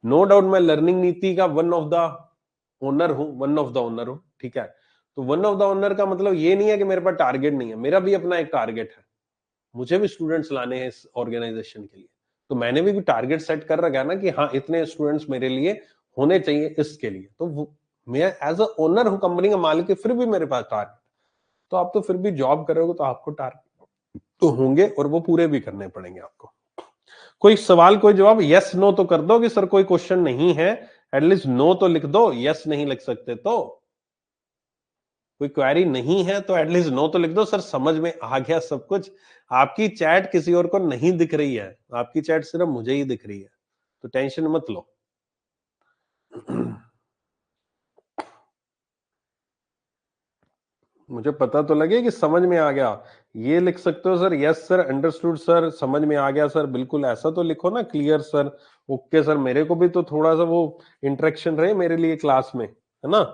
नो डाउट। मैं लर्निंग नीति का वन ऑफ द ओनर हूं, वन ऑफ द ओनर हूं, ठीक है। तो वन ऑफ द ओनर का मतलब ये नहीं है कि मेरे पास टारगेट नहीं है, मेरा भी अपना एक टारगेट है, मुझे भी स्टूडेंट्स लाने हैं इस ऑर्गेनाइजेशन के लिए, तो मैंने भी टारगेट सेट कर रखा है ना कि हाँ इतने स्टूडेंट्स मेरे लिए होने चाहिए इसके लिए, तो मैं एज अ ओनर हूं, कंपनी का मालिक है, फिर भी मेरे पास टारगेट। तो आप तो फिर भी जॉब करोगे तो आपको टारगेट तो होंगे और वो पूरे भी करने पड़ेंगे आपको। कोई सवाल, कोई जवाब, यस नो तो कर दो कि सर कोई क्वेश्चन नहीं है, एटलीस्ट नो तो लिख दो, यस नहीं लिख सकते तो, कोई क्वेरी नहीं है तो एटलीस्ट नो तो लिख दो, सर समझ में आ गया सब कुछ। आपकी चैट किसी और को नहीं दिख रही है, आपकी चैट सिर्फ मुझे ही दिख रही है, तो टेंशन मत लो। मुझे पता तो लगे कि समझ में आ गया। ये लिख सकते हो sir, yes sir, understood sir, समझ में आ गया सर, बिल्कुल ऐसा तो लिखो ना, क्लियर सर, ओके सर, मेरे को भी तो थोड़ा सा वो इंटरेक्शन रहे मेरे लिए क्लास में, है ना।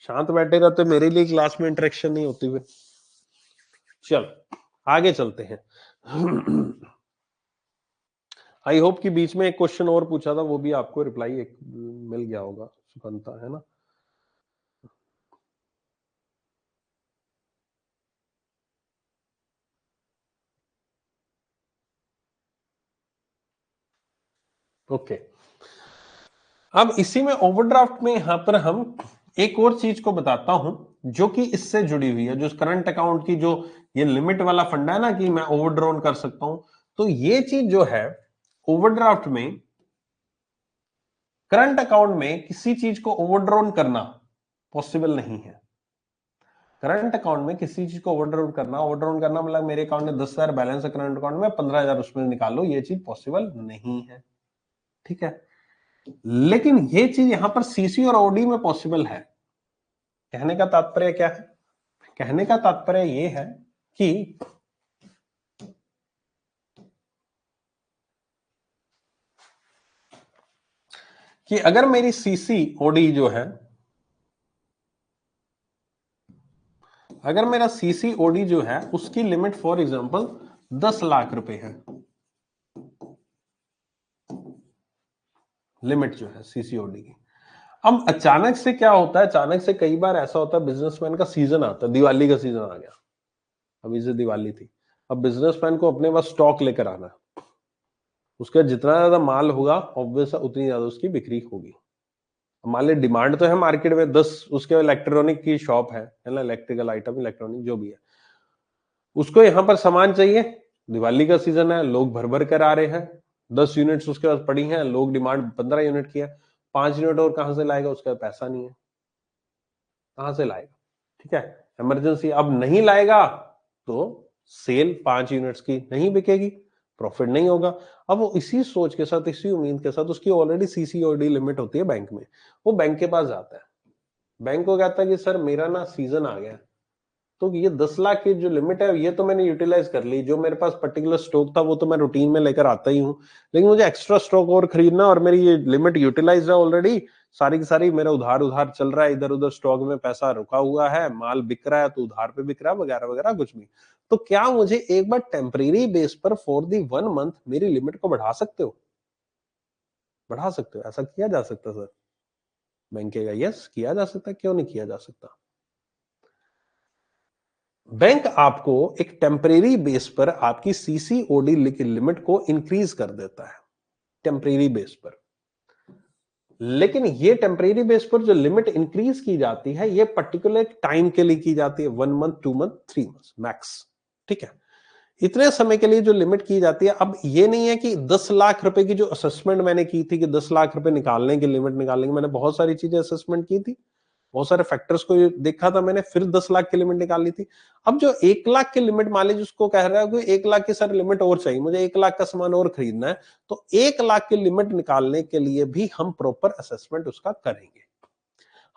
शांत बैठे रहते मेरे लिए क्लास में इंटरेक्शन नहीं होती हुई। चल आगे चलते हैं। आई होप कि बीच में एक क्वेश्चन और पूछा था, वो भी आपको रिप्लाई एक मिल गया होगा, सुकंता, है ना। ओके, अब इसी में ओवरड्राफ्ट में यहां पर हम एक और चीज को बताता हूं जो कि इससे जुड़ी हुई है, जो करंट अकाउंट की जो ये लिमिट वाला फंडा है ना कि मैं ओवरड्रॉन कर सकता हूं, तो ये चीज जो है ओवरड्राफ्ट में, करंट अकाउंट में किसी चीज को ओवरड्रॉन करना पॉसिबल नहीं है। करंट अकाउंट में किसी चीज को ओवरड्रॉन करना मतलब मेरे अकाउंट में 10,000 बैलेंस है करंट अकाउंट में, 15,000 उसमें निकालो, ये चीज पॉसिबल नहीं है, ठीक है। लेकिन ये चीज यहां पर सीसी और ओडी में पॉसिबल है। कहने का तात्पर्य क्या है? कहने का तात्पर्य ये है कि अगर मेरी सीसी ओडी जो है, अगर मेरा सीसी ओडी जो है उसकी लिमिट फॉर एग्जांपल 10 लाख रुपए है, लिमिट जो है सीसीओडी की। अब अचानक से क्या होता है, अचानक से कई बार ऐसा होता है, बिजनेसमैन का सीजन आता है, दिवाली का सीजन आ गया, अभी से दिवाली थी, अब बिजनेसमैन को अपने पास स्टॉक लेकर आना है, उसका जितना ज्यादा माल होगा ऑब्वियस उतनी ज्यादा उसकी बिक्री होगी। मान ली डिमांड तो है मार्केट में 10, उसके इलेक्ट्रॉनिक की शॉप है ना, इलेक्ट्रिकल आइटम, इलेक्ट्रॉनिक जो भी है, उसको यहां पर सामान चाहिए, दिवाली का सीजन है, लोग भर भर कर आ रहे हैं, 10 यूनिट्स उसके पास पड़ी हैं, लोग डिमांड 15 यूनिट की है, 5 यूनिट और कहां से लाएगा, उसका पैसा नहीं है, कहां से लाएगा, ठीक है। इमरजेंसी, अब नहीं लाएगा तो सेल 5 यूनिट्स की नहीं बिकेगी, प्रॉफिट नहीं होगा। अब वो इसी सोच के साथ, इसी उम्मीद के साथ, उसकी ऑलरेडी सीसीओडी लिमिट होती है बैंक में, वो बैंक के पास जाता है, बैंक को कहता है कि सर मेरा ना सीजन आ गया, तो ये 10 लाख की जो लिमिट है ये तो मैंने यूटिलाइज कर ली, जो मेरे पास पर्टिकुलर स्टॉक था वो तो मैं रूटीन में लेकर आता ही हूँ, लेकिन मुझे एक्स्ट्रा स्टॉक और खरीदना और मेरी ये लिमिट यूटिलाइज है ऑलरेडी, सारी की सारी मेरा उधार उधार चल रहा है, इधर उधर स्टॉक में पैसा रुका हुआ है, माल बिक रहा है तो उधार पे बिक रहा है वगैरह वगैरह कुछ भी, तो क्या मुझे एक बार टेम्परेरी बेस पर फॉर दी 1 मंथ मेरी लिमिट को बढ़ा सकते हो? बढ़ा सकते हो, ऐसा किया जा सकता सर? बैंक कहेगा यस किया जा सकता है, क्यों नहीं किया जा सकता? बैंक आपको एक टेम्परेरी बेस पर आपकी सीसीओडी लिमिट को इंक्रीज कर देता है, टेम्परेरी बेस पर। लेकिन ये टेम्परेरी बेस पर जो लिमिट इंक्रीज की जाती है ये पर्टिकुलर टाइम के लिए की जाती है, 1 मंथ 2 मंथ 3 मंथ मैक्स, ठीक है। इतने समय के लिए जो लिमिट की जाती है, अब ये नहीं है कि 10 लाख रुपए की जो असेसमेंट मैंने की थी कि 10 लाख रुपए निकालने की लिमिट निकालने की, मैंने बहुत सारी चीजें असेसमेंट की थी, बहुत सारे फैक्टर्स को देखा था मैंने, फिर 10 लाख की लिमिट निकाली थी। अब जो 1 लाख की लिमिट मान लीजिए उसको कह रहा है कि 1 लाख की सर लिमिट और चाहिए, मुझे 1 लाख का सामान और खरीदना है, तो 1 लाख की लिमिट निकालने के लिए भी हम प्रॉपर असेसमेंट उसका करेंगे।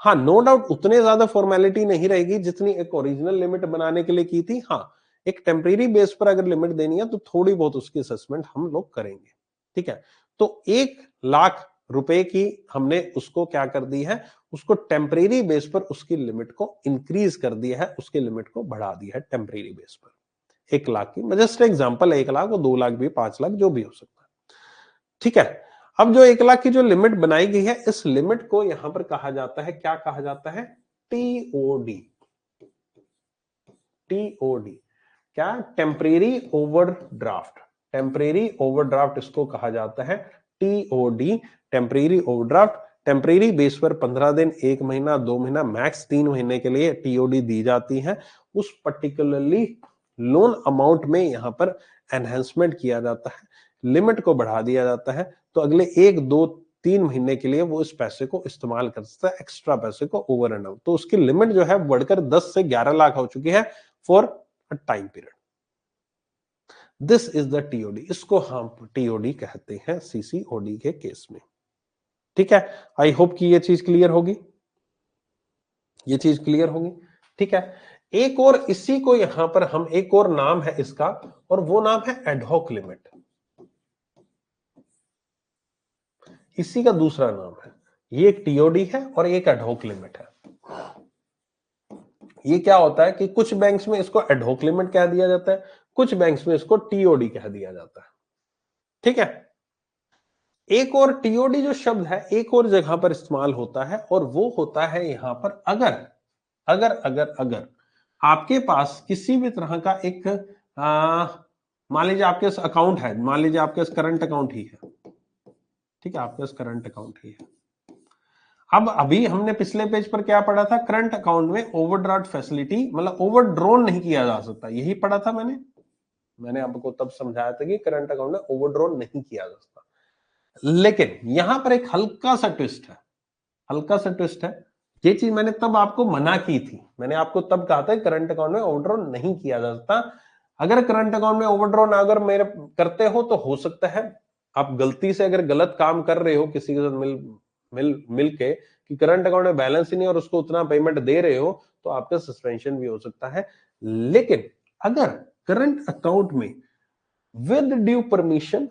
हाँ, नो डाउट उतने ज्यादा फॉर्मेलिटी नहीं रहेगी जितनी एक ओरिजिनल लिमिट बनाने के लिए की थी। हाँ, एक टेम्परेरी बेस पर अगर लिमिट देनी है तो थोड़ी बहुत उसकी असेसमेंट हम लोग करेंगे, ठीक है। तो 1 लाख रुपए की हमने उसको क्या कर दी है, उसको टेम्परेरी बेस पर उसकी लिमिट को इंक्रीज कर दिया है, उसकी लिमिट को बढ़ा दिया है टेम्परेरी बेस पर 1 लाख की। जस्ट एग्जांपल 1 लाख, वो 2 लाख भी, 5 लाख जो भी हो सकता है, ठीक है। अब जो 1 लाख की जो लिमिट बनाई गई है, इस लिमिट को यहां पर कहा जाता है, क्या कहा जाता है? टीओडी। टीओडी क्या? Temporary overdraft. टेम्परेरी ओवरड्राफ्ट इसको कहा जाता है, TOD, temporary overdraft. Temporary base पर 15 दिन, 1 महीना, 2 महीना, मैक्स 3 महीने के लिए टीओडी दी जाती है। उस पर्टिकुलरली लोन अमाउंट में यहां पर एनहेंसमेंट किया जाता है, लिमिट को बढ़ा दिया जाता है, तो अगले 1, 2, 3 महीने के लिए वो इस पैसे को इस्तेमाल कर सकता है, एक्स्ट्रा पैसे को ओवर एंड आउट। तो उसकी लिमिट जो है बढ़कर 10 से 11 लाख हो चुकी है for a time period. This is the TOD, इसको हम टीओडी कहते हैं सीसीओडी के केस में, ठीक है। आई होप कि ये चीज क्लियर होगी, ये चीज क्लियर होगी, ठीक है। एक और इसी को यहां पर हम, एक और नाम है इसका, और वो नाम है एडहॉक लिमिट। इसी का दूसरा नाम है, ये एक टीओडी है और एक एडहॉक लिमिट है। ये क्या होता है कि कुछ बैंक्स में इसको एडहॉक लिमिट कह दिया जाता है, कुछ बैंक्स में इसको टीओडी कह दिया जाता है, ठीक है। एक और टीओडी जो शब्द है एक और जगह पर इस्तेमाल होता है, और वो होता है यहां पर अगर अगर अगर अगर आपके पास किसी भी तरह का एक मान लीजिए आपके पास अकाउंट है, मान लीजिए आपके पास करंट अकाउंट ही है, ठीक है, आपके पास करंट अकाउंट ही है। अब अभी हमने पिछले पेज पर क्या पढ़ा था? करंट अकाउंट में ओवरड्राफ्ट फैसिलिटी, मतलब ओवरड्रॉन नहीं किया जा सकता, यही पढ़ा था मैंने आपको तब समझाया था कि करंट अकाउंट में ओवरड्रॉन नहीं किया जा सकता। लेकिन यहां पर एक हल्का सा ट्विस्ट है, हल्का सा ट्विस्ट है। ये चीज मैंने तब आपको मना की थी, मैंने आपको तब कहा था करंट अकाउंट में ओवरड्रॉ नहीं किया जा सकता। अगर करंट अकाउंट में ओवरड्रॉ ना अगर मेरे करते हो तो हो सकता है आप गलती से अगर गलत काम कर रहे हो किसी के साथ मिल के कि करंट अकाउंट में बैलेंस ही नहीं और उसको उतना पेमेंट दे रहे हो, तो आपका सस्पेंशन भी हो सकता है। लेकिन अगर करंट अकाउंट में with due permission,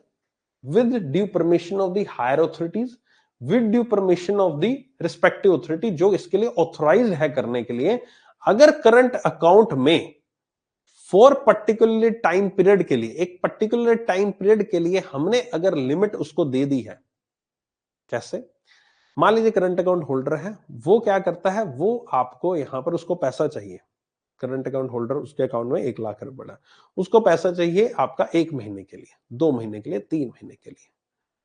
with due permission of the higher authorities, with due permission of the respective authority, जो इसके लिए ऑथोराइज्ड है करने के लिए, अगर करंट अकाउंट में फॉर पर्टिकुलर टाइम पीरियड के लिए, एक पर्टिकुलर टाइम पीरियड के लिए हमने अगर लिमिट उसको दे दी है, कैसे? मान लीजिए करंट अकाउंट होल्डर है, वो क्या करता है, वो आपको यहां पर उसको पैसा चाहिए, करंट अकाउंट होल्डर, उसके अकाउंट में 1 लाख रुपए, उसको पैसा चाहिए आपका 1 महीने के लिए, 2 महीने के लिए, 3 महीने के लिए।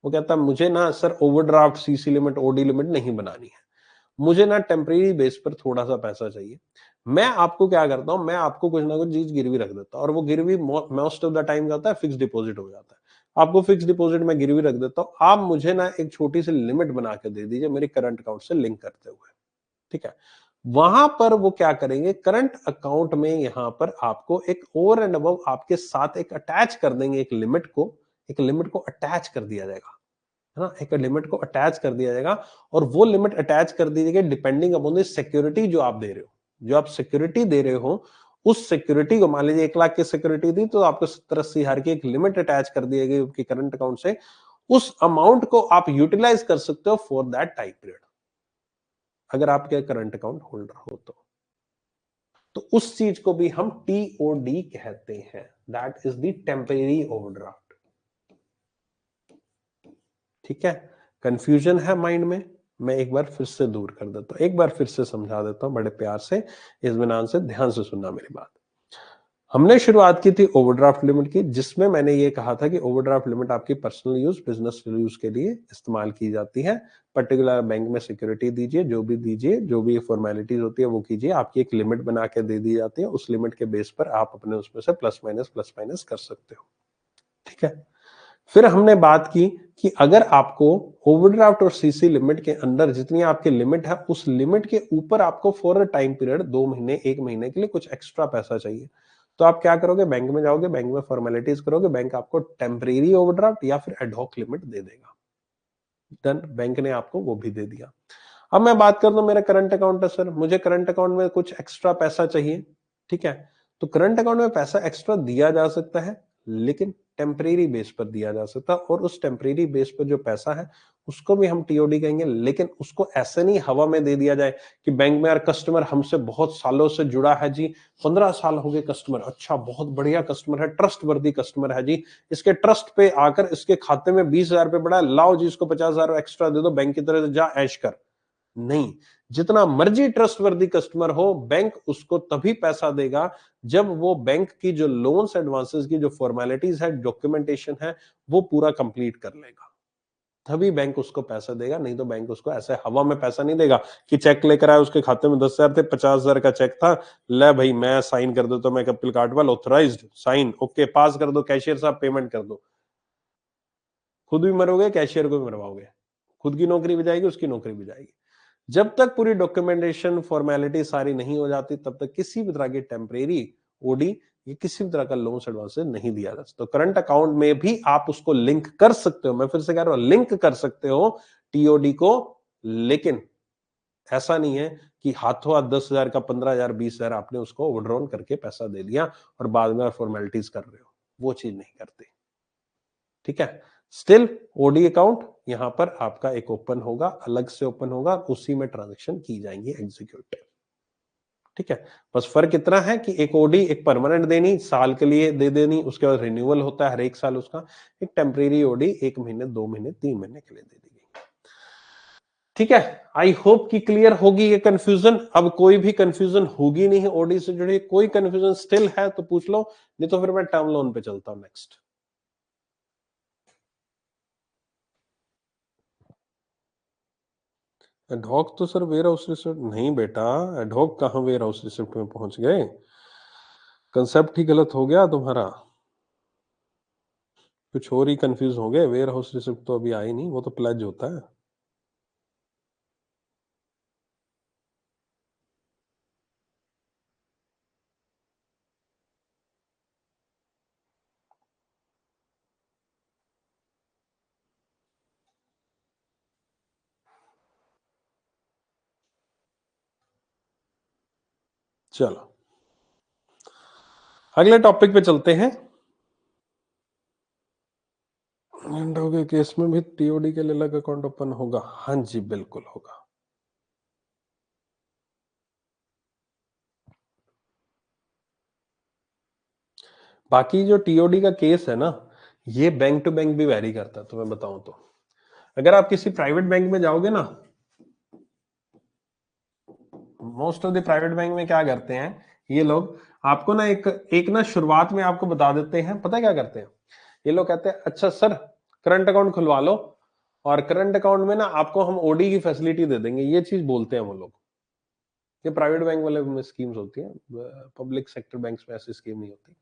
वो कहता है मुझे ना sir overdraft CC limit, OD limit नहीं बनानी है, मुझे ना टेम्परेरी बेस पर थोड़ा सा पैसा चाहिए। मैं आपको क्या करता हूं, मैं आपको कुछ ना कुछ चीज गिरवी रख देता हूं, और वो गिरवी मोस्ट ऑफ द टाइम क्या होता है, फिक्स डिपॉजिट हो जाता है। आपको फिक्स डिपॉजिट में गिरवी रख देता हूं, आप मुझे ना एक छोटी सी लिमिट बना के दे दीजिए मेरे करंट अकाउंट से लिंक करते हुए, ठीक है। वहां पर वो क्या करेंगे, करंट अकाउंट में यहां पर आपको एक ओवर एंड अबव आपके साथ एक अटैच कर देंगे, एक लिमिट को अटैच कर दिया जाएगा, है ना, एक लिमिट को अटैच कर दिया जाएगा। और वो लिमिट अटैच कर दी जाएगी डिपेंडिंग अपॉन द सिक्योरिटी जो आप दे रहे हो, जो आप सिक्योरिटी दे रहे हो, उस सिक्योरिटी को, मान लीजिए 1 लाख की सिक्योरिटी दी तो आपको 70-80 हजार की एक लिमिट अटैच कर दी जाएगी आपके करंट अकाउंट से, उस अमाउंट को आप यूटिलाइज कर सकते हो फॉर दैट टाइम पीरियड। अगर आपके करंट अकाउंट होल्डर हो तो उस चीज को भी हम टीओडी कहते हैं, that is the temporary overdraft. ठीक है, कंफ्यूजन है माइंड में, मैं एक बार फिर से दूर कर देता हूं, एक बार फिर से समझा देता हूं बड़े प्यार से, इत्मीनान से ध्यान से सुनना मेरी बात। हमने शुरुआत की थी ओवरड्राफ्ट लिमिट की, जिसमें मैंने ये कहा था कि ओवरड्राफ्ट लिमिट आपकी पर्सनल यूज, बिजनेस यूज के लिए इस्तेमाल की जाती है। पर्टिकुलर बैंक में सिक्योरिटी दीजिए, जो भी दीजिए, जो भी फॉर्मेलिटीज होती है वो कीजिए, आपकी एक लिमिट बना के दे दी जाती है, उस लिमिट के बेस पर आप अपने उसमें से प्लस माइनस कर सकते हो। ठीक है, फिर हमने बात की कि अगर आपको ओवरड्राफ्ट और सीसी लिमिट के अंदर जितनी आपकी लिमिट है, उस लिमिट के ऊपर आपको फॉर अ टाइम पीरियड 2 महीने 1 महीने के लिए कुछ एक्स्ट्रा पैसा चाहिए, तो आप क्या करोगे, बैंक में जाओगे, बैंक में फॉर्मेलिटीज करोगे, बैंक आपको टेम्परेरी ओवरड्राफ्ट या फिर एडहॉक लिमिट दे देगा। डन, बैंक ने आपको वो भी दे दिया। अब मैं बात कर दूं मेरा करंट अकाउंट है सर, मुझे करंट अकाउंट में कुछ एक्स्ट्रा पैसा चाहिए। ठीक है, तो करंट अकाउंट में पैसा एक्स्ट्रा दिया जा सकता है, लेकिन टेम्परेरी बेस पर दिया जा सकता है, और उस टेम्परेरी बेस पर जो पैसा है उसको भी हम टीओडी कहेंगे, लेकिन उसको ऐसे नहीं हवा में दे दिया जाए कि बैंक में यार कस्टमर हमसे बहुत सालों से जुड़ा है जी, 15 साल हो गए कस्टमर, अच्छा बहुत बढ़िया कस्टमर है, ट्रस्ट वर्दी कस्टमर है जी, इसके ट्रस्ट पे आकर इसके खाते में 20,000 रुपए पड़ा है, लाओ जी इसको 50,000 एक्स्ट्रा दे दो, बैंक की तरह से जा ऐश कर। नहीं, जितना मर्जी ट्रस्टवर्दी कस्टमर हो, बैंक उसको तभी पैसा देगा जब वो बैंक की जो लोन्स एडवांसेस की जो फॉर्मेलिटीज है, डॉक्यूमेंटेशन है, वो पूरा कंप्लीट कर लेगा, तभी बैंक उसको पैसा देगा। नहीं तो बैंक उसको ऐसे हवा में पैसा नहीं देगा कि चेक लेकर आए, उसके खाते में 10,000 थे, 50,000 का चेक था, ले भाई मैं साइन कर देता हूं, मैं कपिल काटवाल, ऑथराइज्ड साइन, ओके पास कर दो, कैशियर साहब पेमेंट कर दो। खुद भी मरोगे, कैशियर को भी मरवाओगे, खुद की नौकरी भी जाएगी, उसकी नौकरी भी जाएगी। जब तक पूरी डॉक्यूमेंटेशन फॉर्मेलिटी सारी नहीं हो जाती, तब तक किसी भी तरह की टेम्परेरी ओडी ये किसी भी तरह का लोन एडवांस नहीं दिया जा सकता। तो करंट अकाउंट में भी आप उसको लिंक कर सकते हो, मैं फिर से कह रहा हूं लिंक कर सकते हो टीओडी को, लेकिन ऐसा नहीं है कि हाथों हाथ 10,000 का 15,000 20,000 आपने उसको ओवरड्रॉन करके पैसा दे दिया और बाद में फॉर्मेलिटीज कर रहे हो, वो चीज नहीं करते। ठीक है, स्टिल ओडी अकाउंट यहां पर आपका एक ओपन होगा, अलग से ओपन होगा, उसी में ट्रांजेक्शन की जाएंगी एग्जीक्यूटिव। ठीक है, बस फर्क इतना है कि एक ओडी एक परमानेंट देनी, साल के लिए दे देनी, उसके बाद रिन्यूअल होता है हर एक साल उसका, एक टेम्परेरी ओडी 1 महीने 2 महीने 3 महीने के लिए दे दी गई। ठीक है, आई होप कि क्लियर होगी ये कंफ्यूजन। अब कोई भी कंफ्यूजन होगी नहीं ओडी से जुड़ी, कोई कंफ्यूजन स्टिल है तो पूछ लो, नहीं तो फिर मैं टर्म लोन पे चलता हूं नेक्स्ट। एडहॉक तो सर वेयर हाउस रिसिप्ट नहीं बेटा, एडहॉक कहां वेयर हाउस रिसिप्ट में पहुंच गए, कंसेप्ट ही गलत हो गया तुम्हारा, कुछ और ही कंफ्यूज हो गए। वेयर हाउस रिसिप्ट तो अभी आई नहीं, वो तो प्लेज होता है। चलो अगले टॉपिक पे चलते हैं। के केस में भी टीओडी के लिए अलग अकाउंट ओपन होगा? हाँ जी बिल्कुल होगा। बाकी जो टीओडी का केस है ना, ये बैंक टू बैंक भी वैरी करता है। तो मैं बताऊं तो अगर आप किसी प्राइवेट बैंक में जाओगे ना, most of the private bank में क्या करते हैं ये लोग, आपको ना एक ना शुरुआत में आपको बता देते हैं, पता है क्या करते हैं ये लोग, कहते हैं अच्छा सर करंट अकाउंट खुलवा लो, और करंट अकाउंट में ना आपको हम ओडी की फैसिलिटी दे देंगे, ये चीज बोलते हैं वो लोग। ये प्राइवेट बैंक वाले में स्कीम्स होती है, पब्लिक सेक्टर बैंक्स में ऐसी स्कीम नहीं होती,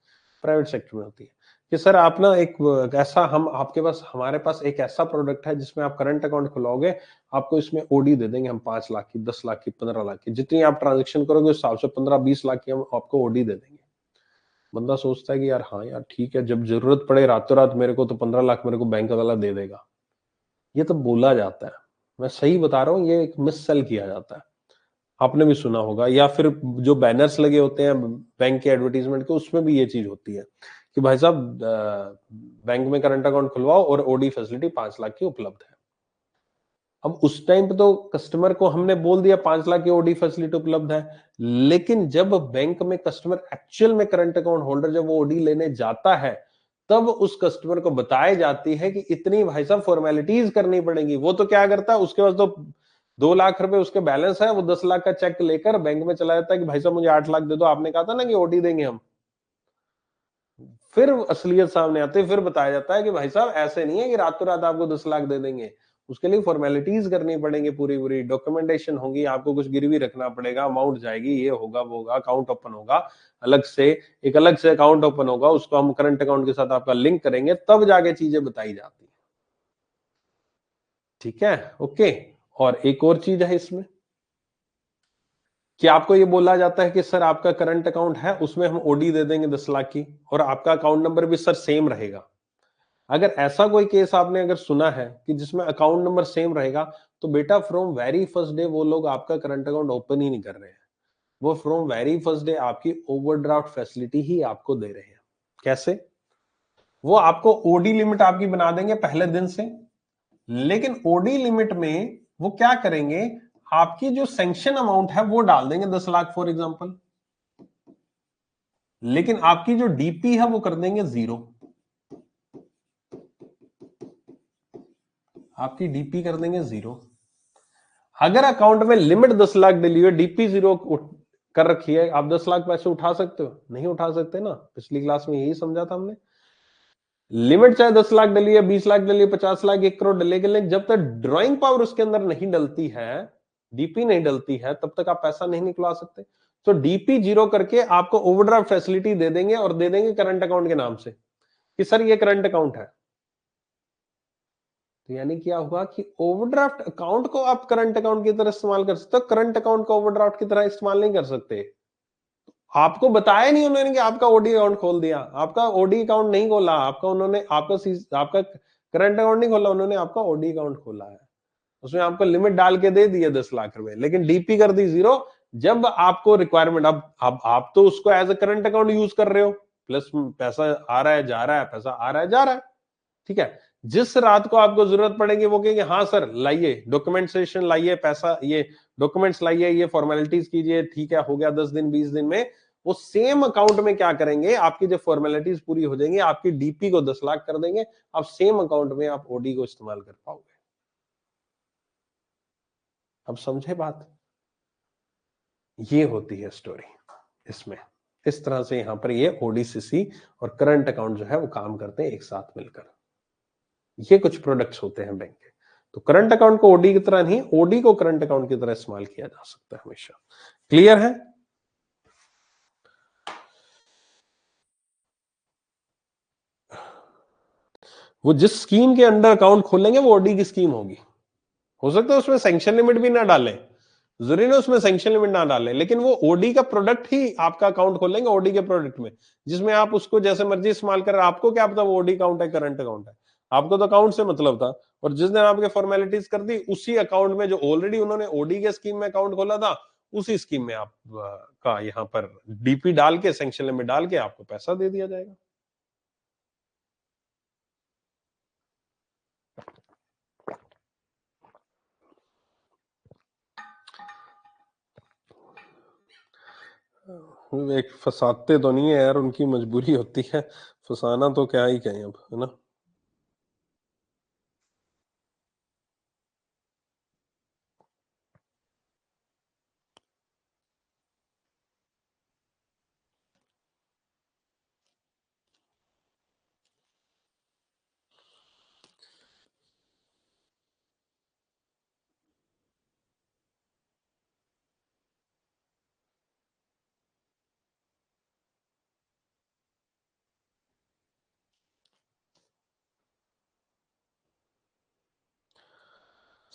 प्राइवेट सेक्टर में होती है कि सर आप ना एक ऐसा, हम आपके पास, हमारे पास एक ऐसा प्रोडक्ट है जिसमें आप करंट अकाउंट खुलाओगे, आपको इसमें ओडी दे देंगे हम 5 लाख की, 10 लाख की, 15 लाख की, जितनी आप ट्रांजेक्शन करोगे उस हिसाब से 15-20 लाख की हम आपको ओडी दे देंगे। बंदा सोचता है कि यार हाँ यार ठीक है, जब जरूरत पड़े रातों रात मेरे को, तो 15 लाख मेरे को बैंक वाला दे देगा, ये तो बोला जाता है। मैं सही बता रहा हूँ, ये एक मिस सेल किया जाता है, आपने भी सुना होगा, या फिर जो बैनर्स लगे होते हैं बैंक के एडवर्टीजमेंट के, उसमें भी ये चीज होती है कि भाई साहब बैंक में करंट अकाउंट खुलवाओ और ओडी फैसिलिटी 5 लाख की उपलब्ध है। अब उस टाइम पे तो कस्टमर को हमने बोल दिया 5 लाख की ओडी फैसिलिटी उपलब्ध है, लेकिन जब बैंक में कस्टमर एक्चुअल में करंट अकाउंट होल्डर जब वो ओडी लेने जाता है, तब उस कस्टमर को बताई जाती है कि इतनी भाई साहब फॉर्मेलिटीज करनी पड़ेगी। वो तो क्या करता है, उसके पास तो 2 लाख रुपए उसके बैलेंस है, वो 10 लाख का चेक लेकर बैंक में चला जाता है कि भाई साहब मुझे 8 लाख दे दो, आपने कहा था ना कि ओडी देंगे हम। फिर असलियत सामने आती है, फिर बताया जाता है कि भाई साहब ऐसे नहीं है कि रातों रात आपको 10 लाख दे देंगे, उसके लिए फॉर्मेलिटीज करनी पड़ेंगे, पूरी पूरी डॉक्यूमेंटेशन होगी, आपको कुछ गिरवी रखना पड़ेगा, अमाउंट जाएगी, ये होगा वो होगा, अकाउंट ओपन होगा अलग से, एक अलग से अकाउंट ओपन होगा, उसको हम करंट अकाउंट के साथ आपका लिंक करेंगे, तब जाके चीजें बताई जाती है। ठीक है, ओके। और एक और चीज है इसमें कि आपको ये बोला जाता है कि सर आपका करंट अकाउंट है, उसमें हम ओडी दे देंगे 10 लाख की, और आपका अकाउंट नंबर भी सर सेम रहेगा। अगर ऐसा कोई केस आपने अगर सुना है कि जिसमें अकाउंट नंबर सेम रहेगा, तो बेटा फ्रॉम वेरी फर्स्ट डे वो लोग आपका करंट अकाउंट ओपन ही नहीं कर रहे हैं, वो फ्रॉम वेरी फर्स्ट डे आपकी ओवरड्राफ्ट फैसिलिटी ही आपको दे रहे हैं। कैसे? वो आपको ओडी लिमिट आपकी बना देंगे पहले दिन से, लेकिन ओडी लिमिट में वो क्या करेंगे, आपकी जो सैंक्शन अमाउंट है वो डाल देंगे 10 लाख फॉर एग्जांपल, लेकिन आपकी जो डीपी है वो कर देंगे 0। आपकी डीपी कर देंगे 0। अगर अकाउंट में लिमिट 10 लाख डली हुई, डीपी 0 कर रखी है, आप 10 लाख पैसे उठा सकते हो? नहीं उठा सकते ना, पिछली क्लास में यही समझा था हमने। लिमिट चाहे 10 लाख डली है, 20 लाख डली है, 50 लाख, 1 करोड़ डलेगी, लेकिन जब तक ड्रॉइंग पावर उसके अंदर नहीं डलती है, डीपी नहीं डलती है, तब तक आप पैसा नहीं निकलवा सकते। तो डीपी 0 करके आपको ओवरड्राफ्ट फैसिलिटी दे देंगे, और दे देंगे करंट अकाउंट के नाम से कि सर ये करंट अकाउंट है। तो यानी क्या हुआ कि ओवरड्राफ्ट अकाउंट को आप करंट अकाउंट की तरह इस्तेमाल कर सकते हो, करंट अकाउंट को ओवरड्राफ्ट की तरह इस्तेमाल नहीं कर सकते। आपको बताया नहीं उन्होंने कि आपका ओडी अकाउंट खोल दिया, आपका ओडी अकाउंट नहीं खोला, आपका उन्होंने आपका करंट अकाउंट नहीं खोला, उन्होंने आपका ओडी अकाउंट खोला है, उसमें आपको लिमिट डाल के दे दी है 10 लाख रुपए, लेकिन डीपी कर दी 0। जब आपको रिक्वायरमेंट, अब आप तो उसको as a current account use कर रहे हो, प्लस पैसा आ रहा है जा रहा है, पैसा आ रहा है जा रहा है, ठीक है। जिस रात को आपको जरूरत पड़ेगी वो कहेंगे हाँ सर लाइए डॉक्यूमेंटेशन, लाइए पैसा, ये डॉक्यूमेंट्स लाइए, ये फॉर्मेलिटीज कीजिए, ठीक है हो गया 10 दिन 20 दिन में वो सेम अकाउंट में क्या करेंगे, आपकी जब फॉर्मेलिटीज पूरी हो जाएंगी, आपकी डीपी को 10 लाख कर देंगे, आप सेम अकाउंट में आप ओडी को इस्तेमाल कर पाओगे। अब समझे बात? ये होती है स्टोरी इसमें। इस तरह से यहां पर ये ओडीसीसी और करंट अकाउंट जो है वो काम करते हैं एक साथ मिलकर। ये कुछ प्रोडक्ट्स होते हैं बैंक के। तो करंट अकाउंट को ओडी की तरह नहीं, ओडी को करंट अकाउंट की तरह इस्तेमाल किया जा सकता है हमेशा। क्लियर है? वो जिस स्कीम के अंडर अकाउंट खोलेंगे वो ओडी की स्कीम होगी। हो सकता है उसमें सैंक्शन लिमिट भी ना डालें, जरूरी ना उसमें सैंक्शन लिमिट ना डालें, लेकिन वो ओडी का प्रोडक्ट ही आपका अकाउंट खोलेंगे ओडी के प्रोडक्ट में, जिसमें आप उसको जैसे मर्जी इस्तेमाल कर, आपको क्या पता वो ओडी अकाउंट है करंट अकाउंट है, आपको तो अकाउंट से मतलब था। और जिस दिन आपके फॉर्मेलिटीज कर दी, उसी अकाउंट में जो ऑलरेडी उन्होंने ओडी के स्कीम में अकाउंट खोला था, उसी स्कीम में आप का यहाँ पर डीपी डाल के सैंक्शन लिमिट डाल के आपको पैसा दे दिया जाएगा। एक फंसाते तो नहीं है यार, उनकी मजबूरी होती है, फंसाना तो क्या ही कहें अब, है ना।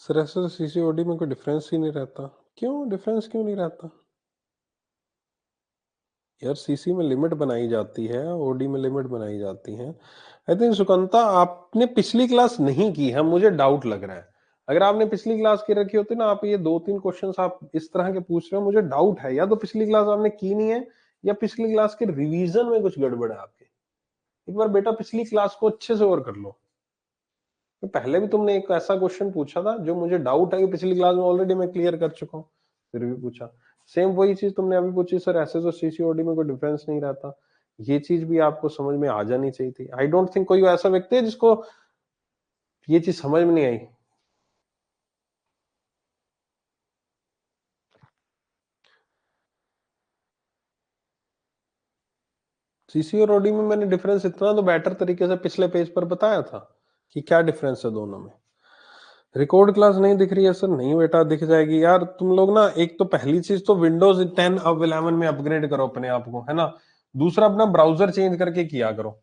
सर ऐसे तो सीसीओडी में कोई डिफरेंस ही नहीं रहता। क्यों डिफरेंस क्यों नहीं रहता यार? सीसी में लिमिट बनाई जाती है, ओडी में लिमिट बनाई जाती है। आई थिंक सुकंता आपने पिछली क्लास नहीं की है, मुझे डाउट लग रहा है। अगर आपने पिछली क्लास की रखी होती ना, आप ये 2-3 क्वेश्चंस आप इस तरह के पूछ रहे हो, मुझे डाउट है या तो पिछली क्लास आपने की नहीं है, या पिछली क्लास के रिवीजन में कुछ गड़बड़ है आपके। एक बार बेटा पिछली क्लास को अच्छे से और कर लो। तो पहले भी तुमने एक ऐसा क्वेश्चन पूछा था जो मुझे डाउट है कि पिछली क्लास में ऑलरेडी मैं क्लियर कर चुका हूँ, फिर भी पूछा। सेम वही चीज तुमने अभी पूछी, सर ऐसे तो सीसीओडी में कोई डिफरेंस नहीं रहता। ये चीज भी आपको समझ में आ जानी चाहिए थी। आई डोंट थिंक कोई ऐसा व्यक्ति है जिसको ये चीज समझ में नहीं आई। सीसी और ओडी में मैंने डिफरेंस इतना तो बेटर तरीके से पिछले पेज पर बताया था कि क्या डिफरेंस है दोनों में। रिकॉर्ड क्लास नहीं दिख रही है सर? नहीं बेटा, दिख जाएगी यार। तुम लोग ना, एक तो पहली चीज तो विंडोज 10 अब 11 में अपग्रेड करो अपने आप को, है ना। दूसरा, अपना ब्राउजर चेंज करके किया करो।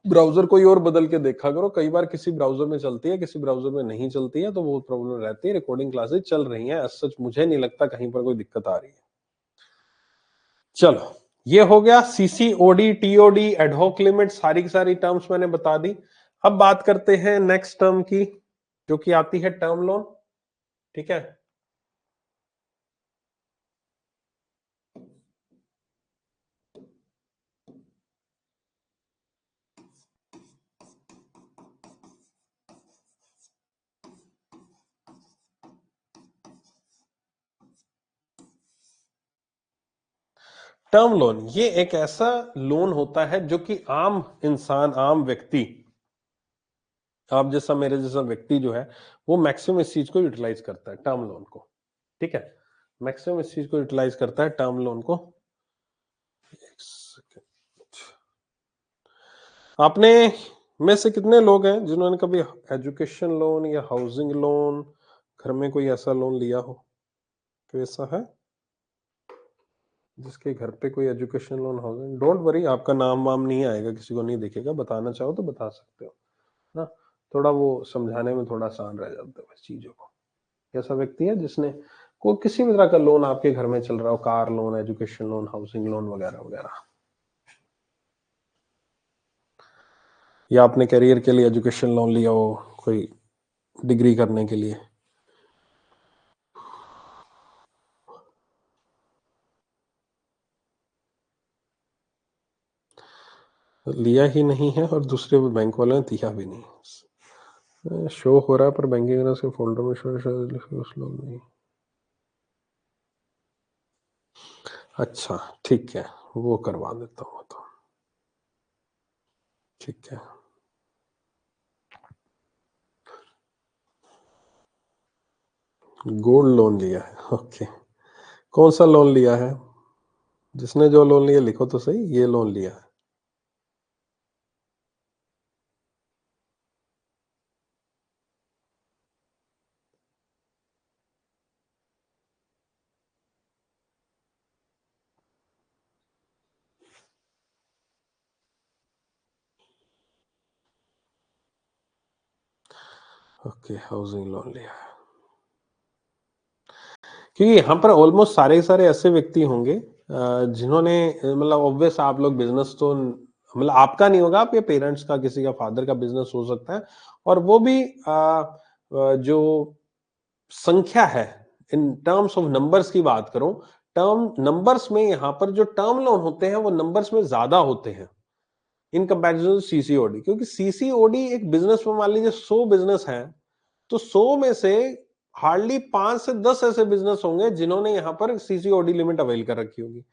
ब्राउजर कोई और बदल के देखा करो। कई बार किसी ब्राउजर में चलती है, किसी ब्राउजर में नहीं चलती है, तो वो प्रॉब्लम रहती है। रिकॉर्डिंग क्लासेस चल रही हैं, एज सच मुझे नहीं लगता कहीं पर कोई दिक्कत आ रही है। चलो, ये हो गया सीसीओडी, टीओडी, एडहॉक लिमिट, सारी की सारी टर्म्स मैंने बता दी। अब बात करते हैं नेक्स्ट टर्म की, जो कि आती है टर्म लोन। ठीक है, टर्म लोन ये एक ऐसा लोन होता है जो कि आम इंसान, आम व्यक्ति, आप जैसा मेरे जैसा व्यक्ति जो है, वो मैक्सिमम इस चीज को यूटिलाइज करता है, टर्म लोन को। ठीक है, मैक्सिमम इस चीज को यूटिलाइज करता है, टर्म लोन को। एक सेकंड। आपने में से कितने लोग हैं जिन्होंने कभी एजुकेशन लोन या हाउसिंग लोन, घर में कोई ऐसा लोन लिया हो? कोई ऐसा है जिसके घर पे कोई education loan, housing? Don't worry, आपका नाम वाम नहीं आएगा, किसी को नहीं दिखेगा। बताना चाहो तो बता सकते हो ना। थोड़ा वो समझाने में थोड़ा आसान रह जाता है चीजों को। ऐसा व्यक्ति है जिसने को किसी भी तरह का लोन आपके घर में चल रहा हो, car loan, education loan, housing loan वगैरह वगैरह, या आपने करियर के लिए एजुकेशन लोन लिया हो, कोई डिग्री करने के लिए। लिया ही नहीं है और दूसरे बैंक वाले ने दिया भी नहीं। शो हो रहा है पर बैंकिंग से फोल्डर में शो नहीं। अच्छा, ठीक है, वो करवा देता हूँ तो। ठीक है, गोल्ड लोन लिया है, ओके। कौन सा लोन लिया है? जिसने जो लोन लिया लिखो तो सही, ये लोन लिया है। ओके, हाउसिंग लोन लिया है। क्योंकि यहाँ पर ऑलमोस्ट सारे के सारे ऐसे व्यक्ति होंगे जिन्होंने, मतलब ऑब्वियस, आप लोग बिजनेस तो, मतलब आपका नहीं होगा, आपके पेरेंट्स का, किसी का फादर का बिजनेस हो सकता है। और वो भी जो संख्या है, इन टर्म्स ऑफ नंबर्स की बात करूं, टर्म नंबर्स में यहाँ पर जो टर्म लोन होते हैं वो नंबर्स में ज्यादा होते हैं इन कंपैरिजन सीसीओडी। क्योंकि सीसीओडी एक बिजनेस में, मान लीजिए 100 बिजनेस है, तो 100 में से हार्डली 5 से 10 ऐसे बिजनेस होंगे जिन्होंने यहाँ पर सीसीओडी लिमिट अवेल कर रखी होगी।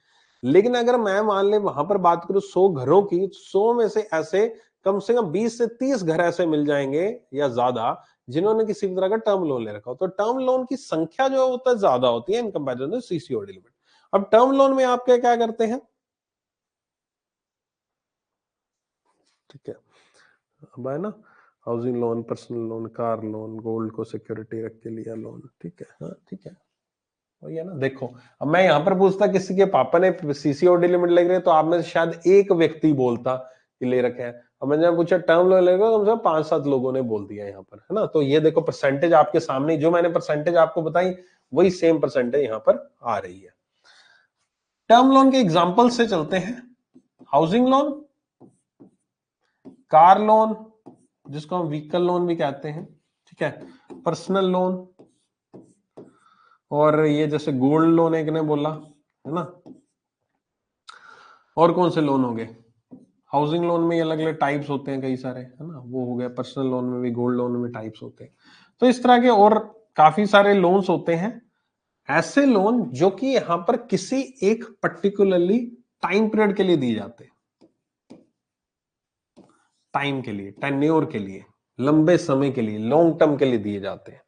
लेकिन अगर मैं मान ले वहां पर बात करूं 100 घरों की, 100 में से ऐसे कम से कम 20 से 30 घर ऐसे मिल जाएंगे या ज्यादा जिन्होंने किसी भी तरह का टर्म लोन ले रखा हो। तो टर्म लोन की संख्या जो होता है ज्यादा होती है इन कंपैरिजन सीसीओडी लिमिट। अब टर्म लोन में आप क्या क्या करते हैं? ठीक है, अब है ना, housing loan, personal loan, car loan, gold को सिक्योरिटी रख के लिया लोन। ठीक है, हाँ ठीक है, वही है ना। देखो, अब मैं यहां पर पूछता किसी के पापा ने सीसीओडी लिमिट ले रहे, तो आप में से शायद एक व्यक्ति बोलता कि ले रखे हैं। अब मैंने पूछा टर्म लोन लेगा, कम से कम 5-7 लोगों ने बोल दिया यहाँ पर, है ना। तो ये देखो परसेंटेज आपके सामने, जो मैंने परसेंटेज आपको बताई वही सेम परसेंटेज यहाँ पर आ रही है। टर्म लोन के एग्जाम्पल से चलते हैं। हाउसिंग लोन, कार लोन जिसको हम व्हीकल लोन भी कहते हैं, ठीक है, पर्सनल लोन, और ये जैसे गोल्ड लोन एक ने बोला, है ना। और कौन से लोन हो गए? हाउसिंग लोन में अलग अलग टाइप्स होते हैं कई सारे, है ना, वो हो गया। पर्सनल लोन में भी, गोल्ड लोन में टाइप्स होते हैं। तो इस तरह के और काफी सारे लोन्स होते हैं, ऐसे लोन जो कि यहां पर किसी एक पर्टिकुलरली टाइम पीरियड के लिए दिए जाते हैं, टाइम के लिए, टेन्योर के लिए, लंबे समय के लिए, लॉन्ग टर्म के लिए दिए जाते हैं।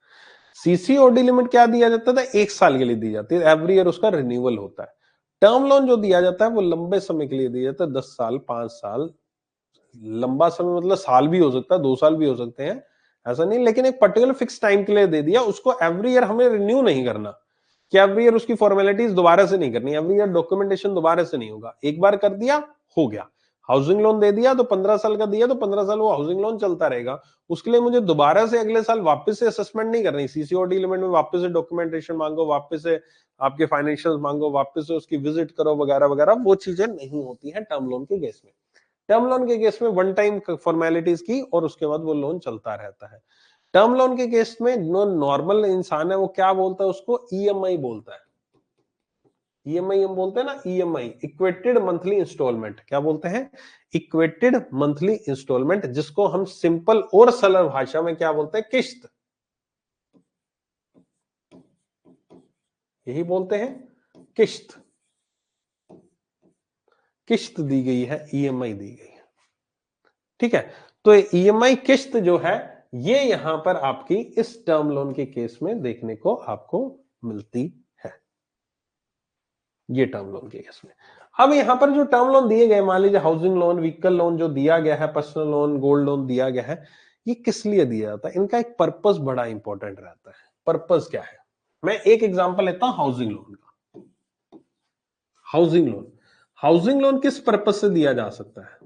सीसीओडी लिमिट क्या दिया जाता था, 1 साल के लिए दी जाती है, एवरी ईयर उसका रिन्यूअल होता है। टर्म लोन जो दिया जाता है वो लंबे समय के लिए दिया जाता है, 10 साल, 5 साल। लंबा समय मतलब साल भी हो सकता है, 2 साल भी हो सकते हैं, ऐसा नहीं, लेकिन एक पर्टिकुलर फिक्स टाइम के लिए दे दिया, उसको एवरी ईयर हमें रिन्यू नहीं करना, कि एवरी ईयर उसकी फॉर्मेलिटीज दोबारा से नहीं करनी, एवरी ईयर डॉक्यूमेंटेशन दोबारा से नहीं होगा, एक बार कर दिया हो गया। हाउसिंग लोन दे दिया तो 15 साल का दिया तो 15 साल वो हाउसिंग लोन चलता रहेगा, उसके लिए मुझे दोबारा से अगले साल वापस से असेसमेंट नहीं करनी, सीसीओडी लिमिट में वापस से डॉक्यूमेंटेशन मांगो, वापस से आपके फाइनेंशियल मांगो, वापस से उसकी विजिट करो वगैरह वगैरह, वो चीजें नहीं होती हैं टर्म लोन के केस में। टर्म लोन के केस में वन टाइम फॉर्मेलिटीज की और उसके बाद वो लोन चलता रहता है। टर्म लोन के केस में जो नॉर्मल इंसान है वो क्या बोलता है, उसको ईएमआई बोलता है। ईएमआई हम बोलते हैं ना, ईएमआई, इक्वेटेड मंथली इंस्टॉलमेंट, क्या बोलते हैं, इक्वेटेड मंथली इंस्टॉलमेंट, जिसको हम सिंपल और सरल भाषा में क्या बोलते हैं, किस्त, यही बोलते हैं, किस्त। किस्त दी गई है, ईएमआई दी गई है, ठीक है। तो ईएमआई किस्त जो है ये यहां पर आपकी इस टर्म लोन के केस में देखने को आपको मिलती है, ये टर्म लोन के केस में। अब यहां पर जो टर्म लोन दिए गए, मान लीजिए हाउसिंग लोन, व्हीकल लोन जो दिया गया है, पर्सनल लोन, गोल्ड लोन दिया गया है, ये किस लिए दिया जाता है, इनका एक पर्पस बड़ा इंपॉर्टेंट रहता है। पर्पस क्या है, मैं एक एग्जांपल लेता हूं हाउसिंग लोन का। हाउसिंग लोन, हाउसिंग लोन किस पर्पस से दिया जा सकता है,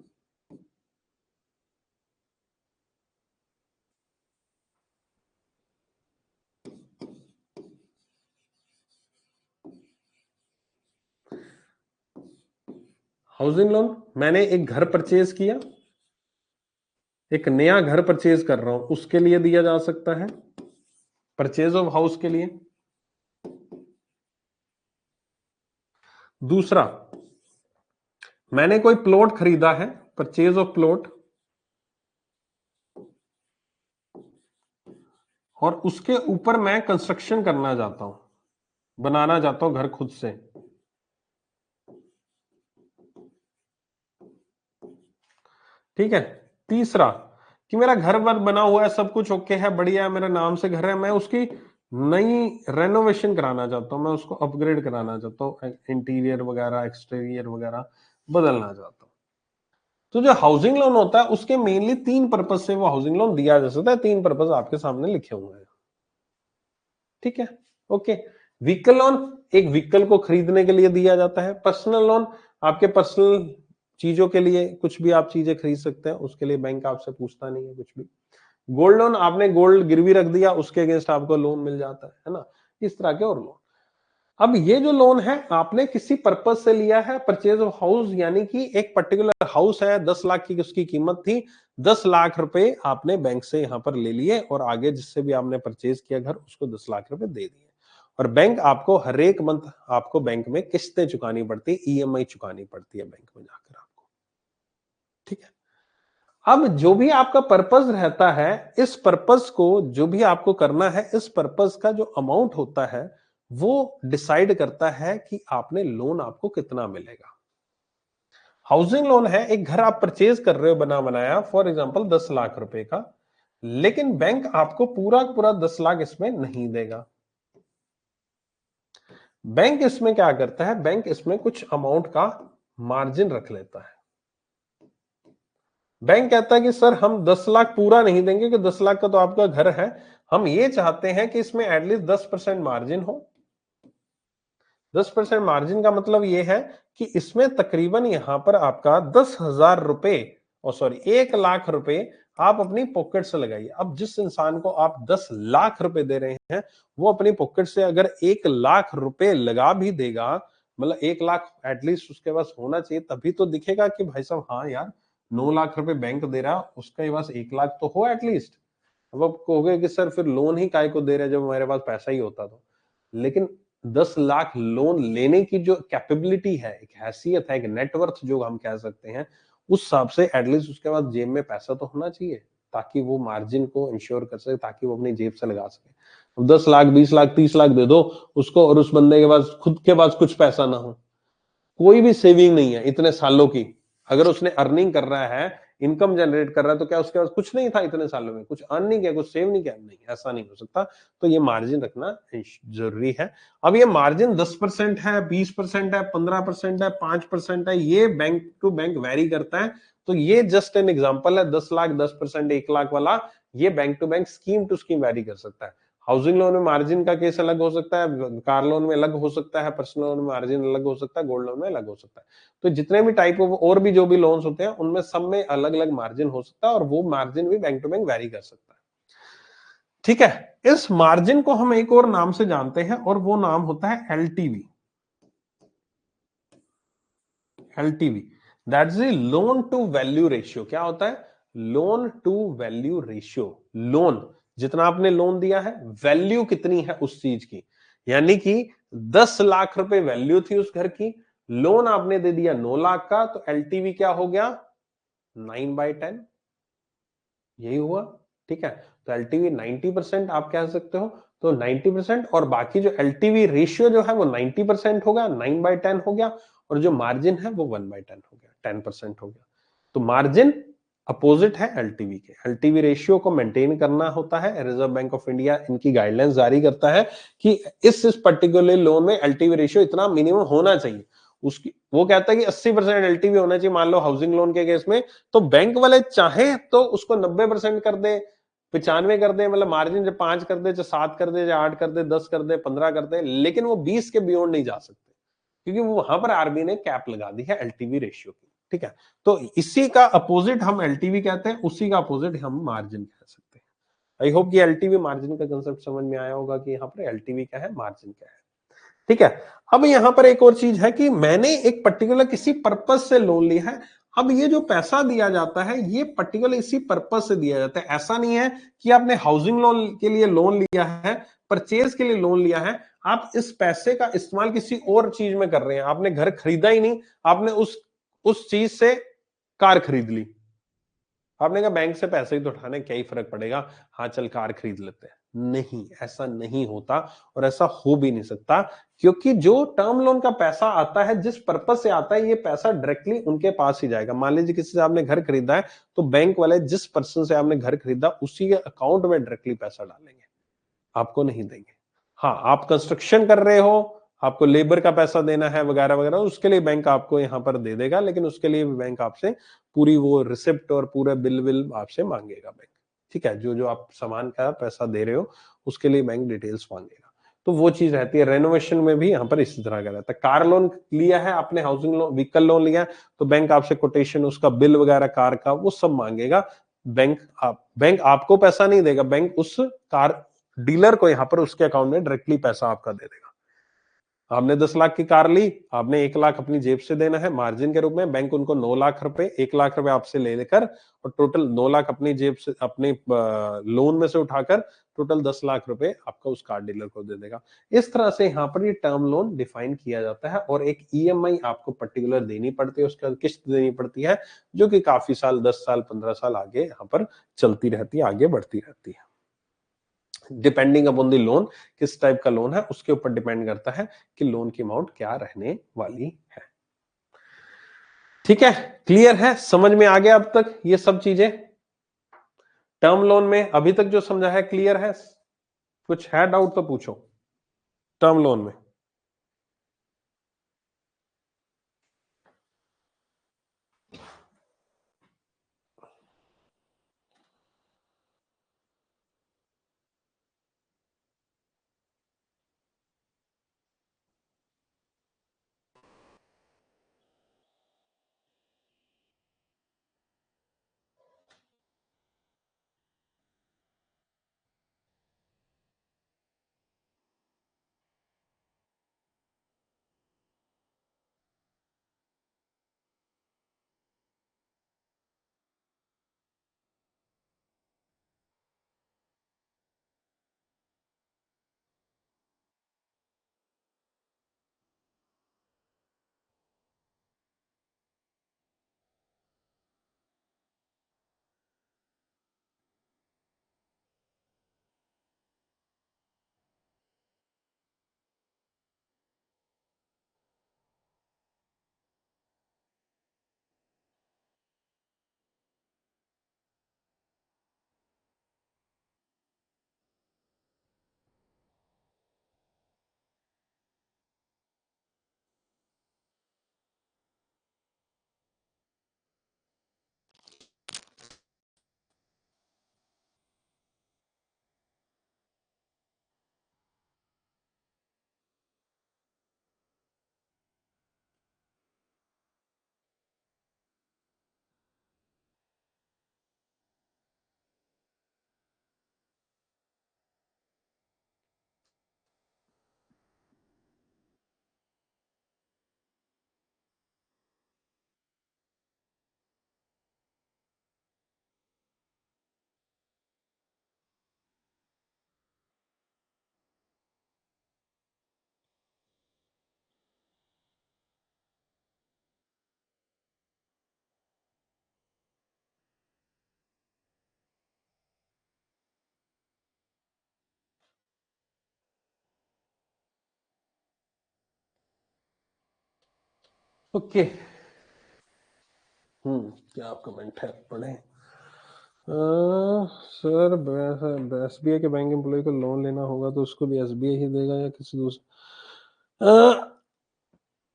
हाउसिंग लोन, मैंने एक घर परचेज किया, एक नया घर परचेज कर रहा हूं, उसके लिए दिया जा सकता है, परचेज ऑफ हाउस के लिए। दूसरा, मैंने कोई प्लॉट खरीदा है, परचेज ऑफ प्लॉट, और उसके ऊपर मैं कंस्ट्रक्शन करना चाहता हूं, बनाना चाहता हूं घर खुद से। ठीक है। तीसरा, कि मेरा घर वर बना हुआ है, सब कुछ ओके है, बढ़िया है, मेरे नाम से घर है, मैं उसकी नई रेनोवेशन कराना चाहता हूं, मैं उसको अपग्रेड कराना चाहता हूं, इंटीरियर वगैरह, एक्सटीरियर वगैरह बदलना चाहता हूं। तो जो हाउसिंग लोन होता है उसके मेनली 3 पर्पज से वो हाउसिंग लोन दिया जा सकता है, 3 पर्पज आपके सामने लिखे हुए हैं, ठीक है, ओके। व्हीकल लोन, एक व्हीकल को खरीदने के लिए दिया जाता है। पर्सनल लोन, आपके पर्सनल चीजों के लिए, कुछ भी आप चीजें खरीद सकते हैं, उसके लिए बैंक आपसे पूछता नहीं है कुछ भी। गोल्ड लोन, आपने गोल्ड गिरवी रख दिया, उसके अगेंस्ट आपको लोन मिल जाता है ना, इस तरह के और लोन। अब ये जो लोन है आपने किसी पर्पज से लिया है, परचेज ऑफ हाउस, यानी कि एक पर्टिकुलर हाउस है, 10 लाख की उसकी कीमत थी, 10 लाख रुपए आपने बैंक से यहां पर ले लिए, और आगे जिससे भी आपने परचेज किया घर, उसको 10 लाख रुपए दे दिए, और बैंक आपको हर एक मंथ आपको बैंक में किस्तें चुकानी पड़ती, ईएमआई चुकानी पड़ती है बैंक में जाकर आपको, ठीक है। अब जो भी आपका पर्पस रहता है, इस पर्पस को जो भी आपको करना है, इस पर्पस का जो अमाउंट होता है वो डिसाइड करता है कि आपने लोन आपको कितना मिलेगा। हाउसिंग लोन है, एक घर आप परचेज कर रहे हो बना बनाया, फॉर एग्जांपल 10 लाख रुपए का, लेकिन बैंक आपको पूरा पूरा 10 लाख इसमें नहीं देगा। बैंक इसमें क्या करता है, बैंक इसमें कुछ अमाउंट का मार्जिन रख लेता है। बैंक कहता है कि सर हम 10 लाख पूरा नहीं देंगे, कि 10 लाख का तो आपका घर है, हम ये चाहते हैं कि इसमें एटलीस्ट 10% मार्जिन हो। 10% मार्जिन का मतलब ये है कि इसमें तकरीबन यहां पर आपका 10,000 रुपए, और सॉरी 1 लाख रुपए आप अपनी पॉकेट से लगाइए। अब जिस इंसान को आप 10 लाख रुपए दे रहे हैं, वो अपनी पॉकेट से अगर 1 लाख रुपए लगा भी देगा, मतलब 1 लाख एटलीस्ट उसके पास होना चाहिए, तभी तो दिखेगा कि भाई साहब हाँ यार 9 लाख रुपए बैंक दे रहा, उसके पास 1 लाख तो हो एटलीस्ट। अब आप कहोगे कि सर फिर लोन ही काय को दे रहे जब मेरे पास पैसा ही होता तो, लेकिन 10 लाख लोन लेने की जो कैपेबिलिटी है, एक हैसियत है, एक नेटवर्थ जो हम कह सकते हैं, उस हिसाब से एटलीस्ट उसके बाद जेब में पैसा तो होना चाहिए ताकि वो मार्जिन को इंश्योर कर सके, ताकि वो अपनी जेब से लगा सके। 10 लाख 20 लाख 30 लाख दे दो उसको और उस बंदे के पास खुद के पास कुछ पैसा ना हो, कोई भी सेविंग नहीं है इतने सालों की, अगर उसने अर्निंग कर रहा है, इनकम जनरेट कर रहा है, तो क्या उसके पास कुछ नहीं था इतने सालों में, कुछ अर्न नहीं किया, कुछ सेव नहीं किया? नहीं, ऐसा नहीं हो सकता। तो ये मार्जिन रखना जरूरी है। अब ये मार्जिन 10% है, 20% है, 15% है, 5% है, ये बैंक टू बैंक वेरी करता है। तो ये जस्ट एन एग्जांपल है, 10 लाख 10%, 1 लाख वाला, ये bank to bank scheme to scheme vary कर सकता है। हाउसिंग लोन में मार्जिन का केस अलग हो सकता है, कार लोन में अलग हो सकता है, पर्सनल लोन में मार्जिन अलग हो सकता है, गोल्ड लोन में अलग हो सकता है। तो जितने भी टाइप ऑफ और भी जो भी लोन्स होते हैं उनमें सब में अलग अलग मार्जिन हो सकता है, और वो मार्जिन भी बैंक टू बैंक वेरी कर सकता है। ठीक है, इस मार्जिन को हम एक और नाम से जानते हैं, और वो नाम होता है LTV. LTV that is loan to value ratio. क्या होता है? Loan to value ratio. Loan जितना आपने लोन दिया है, वैल्यू कितनी है उस चीज की, यानी कि 10 लाख रुपए वैल्यू थी उस घर की, लोन आपने दे दिया 9 लाख का, तो एलटीवी क्या हो गया? 9/10। यही हुआ। ठीक है, तो एलटीवी 90% आप कह सकते हो। तो 90%, और बाकी जो एलटीवी रेशियो जो है वो 90% होगा, 9/10 हो गया, और जो मार्जिन है वो 1/10 हो गया, 10% हो गया। तो मार्जिन अपोजिट है एलटीवी के। एलटीवी रेशियो को मेंटेन करना होता है, रिजर्व बैंक ऑफ इंडिया इनकी गाइडलाइंस जारी करता है कि इस पर्टिकुलर लोन में एलटीवी रेशियो इतना मिनिमम होना चाहिए। उसकी वो कहता है कि 80% एलटीवी होना चाहिए, मान लो हाउसिंग लोन के केस में, तो बैंक वाले चाहे तो उसको 90% कर दे, 95 कर दे, मतलब मार्जिन जब 5 कर दे, चाहे 7 कर दे, चाहे 8 कर दे, 10 कर दे, 15 कर दे, लेकिन वो 20 के बियॉन्ड नहीं जा सकते, क्योंकि वो वहां पर आरबीआई ने कैप लगा दी है एलटीवी रेशियो की। ठीक है, तो इसी का अपोजिट हम एलटीवी कहते हैं, उसी का अपोजिट हम मार्जिन कह सकते हैं। आई होप कि एलटीवी मार्जिन का कंसेप्ट समझ में आया होगा कि यहाँ पर एलटीवी क्या है, मार्जिन क्या है। ठीक है, अब यहां पर एक और चीज है कि मैंने एक पर्टिकुलर किसी पर्पज से लोन लिया है। अब ये जो पैसा दिया जाता है ये पर्टिकुलर इसी पर्पज से दिया जाता है। ऐसा नहीं है कि आपने हाउसिंग लोन के लिए लोन लिया है, परचेज के लिए लोन लिया है, आप इस पैसे का इस्तेमाल किसी और चीज में कर रहे हैं। आपने घर खरीदा ही नहीं, आपने उस चीज से कार खरीद ली। आपने कहा बैंक से पैसे ही तो उठाने, क्या ही फर्क पड़ेगा, हाँ चल कार खरीद लेते हैं। नहीं, ऐसा नहीं होता, और ऐसा हो भी नहीं सकता, क्योंकि जो टर्म लोन का पैसा आता है, जिस पर्पज से आता है, ये पैसा डायरेक्टली उनके पास ही जाएगा। मान लीजिए किसी से आपने घर खरीदा है, तो बैंक वाले जिस पर्सन से आपने घर खरीदा उसी के अकाउंट में डायरेक्टली पैसा डालेंगे, आपको नहीं देंगे। हाँ, आप कंस्ट्रक्शन कर रहे हो, आपको लेबर का पैसा देना है वगैरह वगैरह, उसके लिए बैंक आपको यहां पर दे देगा, लेकिन उसके लिए भी बैंक आपसे पूरी वो रिसिप्ट और पूरा बिल विल आपसे मांगेगा बैंक। ठीक है, जो जो आप सामान का पैसा दे रहे हो उसके लिए बैंक डिटेल्स मांगेगा। तो वो चीज रहती है। रेनोवेशन में भी यहाँ पर इसी तरह का रहता है। कार लोन लिया है आपने, हाउसिंग लोन, व्हीकल लोन लिया है, तो बैंक आपसे कोटेशन, उसका बिल वगैरह कार का, वो सब मांगेगा। बैंक आपको पैसा नहीं देगा, बैंक उस कार डीलर को यहाँ पर उसके अकाउंट में डायरेक्टली पैसा आपका दे देगा। आपने 10 लाख की कार ली, आपने 1 लाख अपनी जेब से देना है मार्जिन के रूप में, बैंक उनको 9 लाख रुपए, 1 लाख रुपए आपसे ले लेकर, और टोटल 9 लाख अपनी जेब से, अपने लोन में से उठाकर टोटल 10 लाख रुपए आपका उस कार डीलर को दे देगा। इस तरह से यहाँ पर ये टर्म लोन डिफाइन किया जाता है, और एक ईएमआई आपको पर्टिकुलर देनी पड़ती है, उसका किस्त देनी पड़ती है, जो कि काफी साल, 10 साल 15 साल आगे यहाँ पर चलती रहती है, आगे बढ़ती रहती है। डिपेंडिंग अपॉन द लोन, किस टाइप का लोन है उसके ऊपर डिपेंड करता है कि लोन की अमाउंट क्या रहने वाली है। ठीक है, क्लियर है, समझ में आ गया अब तक ये सब चीजें? टर्म लोन में अभी तक जो समझा है क्लियर है? कुछ है डाउट तो पूछो टर्म लोन में। ओके, क्या कमेंट है पढ़े। सर एसबीआई के बैंक एम्प्लॉय को लोन लेना होगा तो उसको भी एसबीआई ही देगा या किसी दूसरे।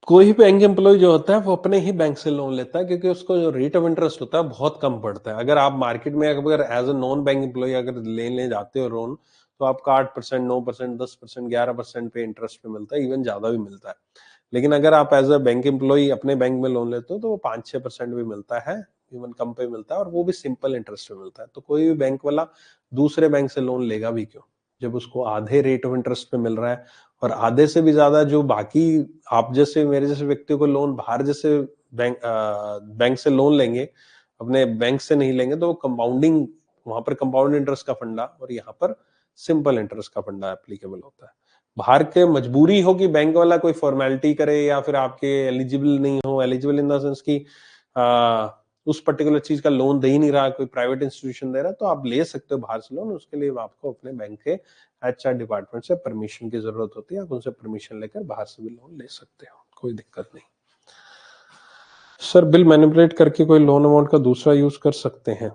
कोई बैंक एम्प्लॉय जो होता है वो अपने ही बैंक से लोन लेता है, क्योंकि उसको जो रेट ऑफ इंटरेस्ट होता है बहुत कम पड़ता है। अगर आप मार्केट में अगर as a non bank employ अगर लेने जाते हो लोन, तो आपका 8%, 9%, 10%, 11% पे इंटरेस्ट पे मिलता है, इवन ज्यादा भी मिलता है। लेकिन अगर आप एज अ बैंक एम्प्लॉय अपने बैंक में लोन लेते हो तो वो 5-6% भी मिलता है, इवन कम पे मिलता है, और वो भी सिंपल इंटरेस्ट पे मिलता है। तो कोई भी बैंक वाला दूसरे बैंक से लोन लेगा भी क्यों, जब उसको आधे रेट ऑफ इंटरेस्ट पे मिल रहा है, और आधे से भी ज्यादा जो बाकी आप जैसे मेरे जैसे व्यक्तियों को लोन बाहर जैसे बैंक से लोन लेंगे, अपने बैंक से नहीं लेंगे, तो वो कंपाउंडिंग, वहां पर कंपाउंड इंटरेस्ट का फंडा और यहाँ पर सिंपल इंटरेस्ट का फंडा एप्लीकेबल होता है। बाहर के मजबूरी हो कि बैंक वाला कोई फॉर्मेलिटी करे या फिर आपके एलिजिबल नहीं हो, एलिजिबल इन द सेंस की उस पर्टिकुलर चीज का लोन दे ही नहीं रहा, कोई प्राइवेट इंस्टीट्यूशन दे रहा है, तो आप ले सकते हो बाहर से लोन। उसके लिए आपको अपने बैंक के एचआर डिपार्टमेंट से परमिशन की जरूरत होती है, आप उनसे परमिशन लेकर बाहर से भी लोन ले सकते हो, कोई दिक्कत नहीं। सर बिल मैनिपुलेट करके कोई लोन अमाउंट का दूसरा यूज कर सकते हैं?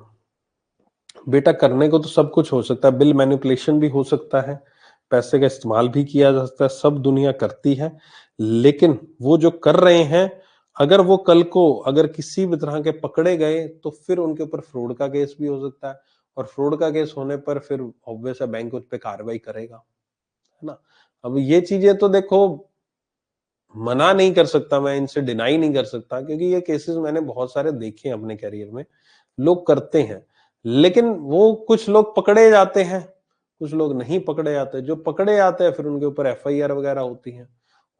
बेटा करने को तो सब कुछ हो सकता है, बिल मैनिपुलेशन भी हो सकता है, पैसे का इस्तेमाल भी किया जा सकता है, सब दुनिया करती है। लेकिन वो जो कर रहे हैं, अगर वो कल को अगर किसी भी तरह के पकड़े गए तो फिर उनके ऊपर फ्रॉड का केस भी हो सकता है, और फ्रॉड का केस होने पर फिर ऑब्वियस है बैंक उस पर कार्रवाई करेगा, है ना। अब ये चीजें तो देखो मना नहीं कर सकता मैं, इनसे डिनाई नहीं कर सकता, क्योंकि ये केसेस मैंने बहुत सारे देखे हैं अपने करियर में, लोग करते हैं। लेकिन वो कुछ लोग पकड़े जाते हैं, कुछ लोग नहीं पकड़े जाते। जो पकड़े जाते हैं फिर उनके ऊपर एफआईआर वगैरह होती है,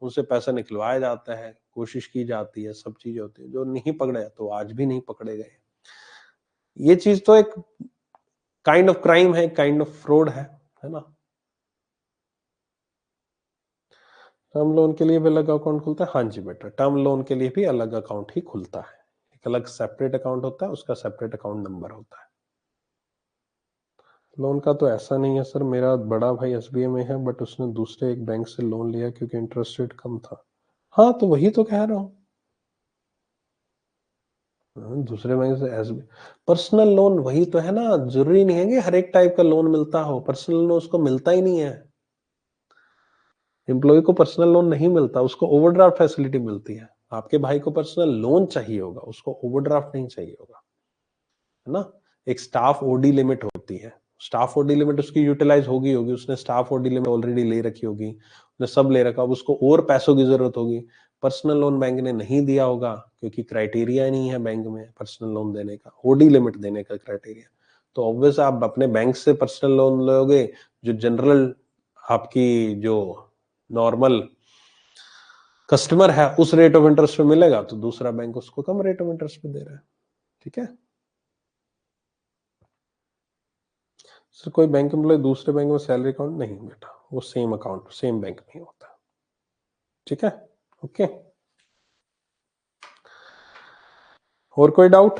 उनसे पैसा निकलवाया जाता है, कोशिश की जाती है, सब चीजें होती है। जो नहीं पकड़े तो आज भी नहीं पकड़े गए। ये चीज तो एक काइंड ऑफ क्राइम है, काइंड ऑफ फ्रॉड है ना। टर्म लोन के लिए भी अलग अकाउंट खुलता है? हाँ जी बेटा, टर्म लोन के लिए भी अलग अकाउंट ही खुलता है, एक अलग सेपरेट अकाउंट होता है, उसका सेपरेट अकाउंट नंबर होता है। लोन का तो ऐसा नहीं है सर, मेरा बड़ा भाई एसबीआई में है, बट उसने दूसरे एक बैंक से लोन लिया क्योंकि इंटरेस्ट रेट कम था। हाँ तो वही तो कह रहा हूँ, दूसरे बैंक से एसबीआई पर्सनल लोन वही तो है ना। जरूरी नहीं है कि हर एक टाइप का लोन मिलता हो, पर्सनल लोन उसको मिलता ही नहीं है। एम्प्लॉय को पर्सनल लोन नहीं मिलता, उसको ओवरड्राफ्ट फैसिलिटी मिलती है। आपके भाई को पर्सनल लोन चाहिए होगा, उसको ओवरड्राफ्ट नहीं चाहिए होगा, है ना। एक स्टाफ ओडी लिमिट होती है, स्टाफ ओडी लिमिट उसकी यूटिलाइज होगी होगी उसने स्टाफ ओडी लिमिट ऑलरेडी ले रखी होगी, उसने सब ले रखा, अब उसको और पैसों की जरूरत होगी। पर्सनल लोन बैंक ने नहीं दिया होगा, क्योंकि क्राइटेरिया नहीं है बैंक में पर्सनल लोन देने का, ओडी लिमिट देने का क्राइटेरिया। तो ऑब्वियस आप अपने बैंक से पर्सनल लोन लोगे, जो जनरल आपकी जो नॉर्मल कस्टमर है उस रेट ऑफ इंटरेस्ट पे मिलेगा, तो दूसरा बैंक उसको कम रेट ऑफ इंटरेस्ट पे दे रहा है। ठीक है सर, कोई बैंक एम्प्लॉय दूसरे बैंक में सैलरी अकाउंट? नहीं बेटा, वो सेम अकाउंट सेम बैंक में होता। ठीक है, ओके। और कोई डाउट?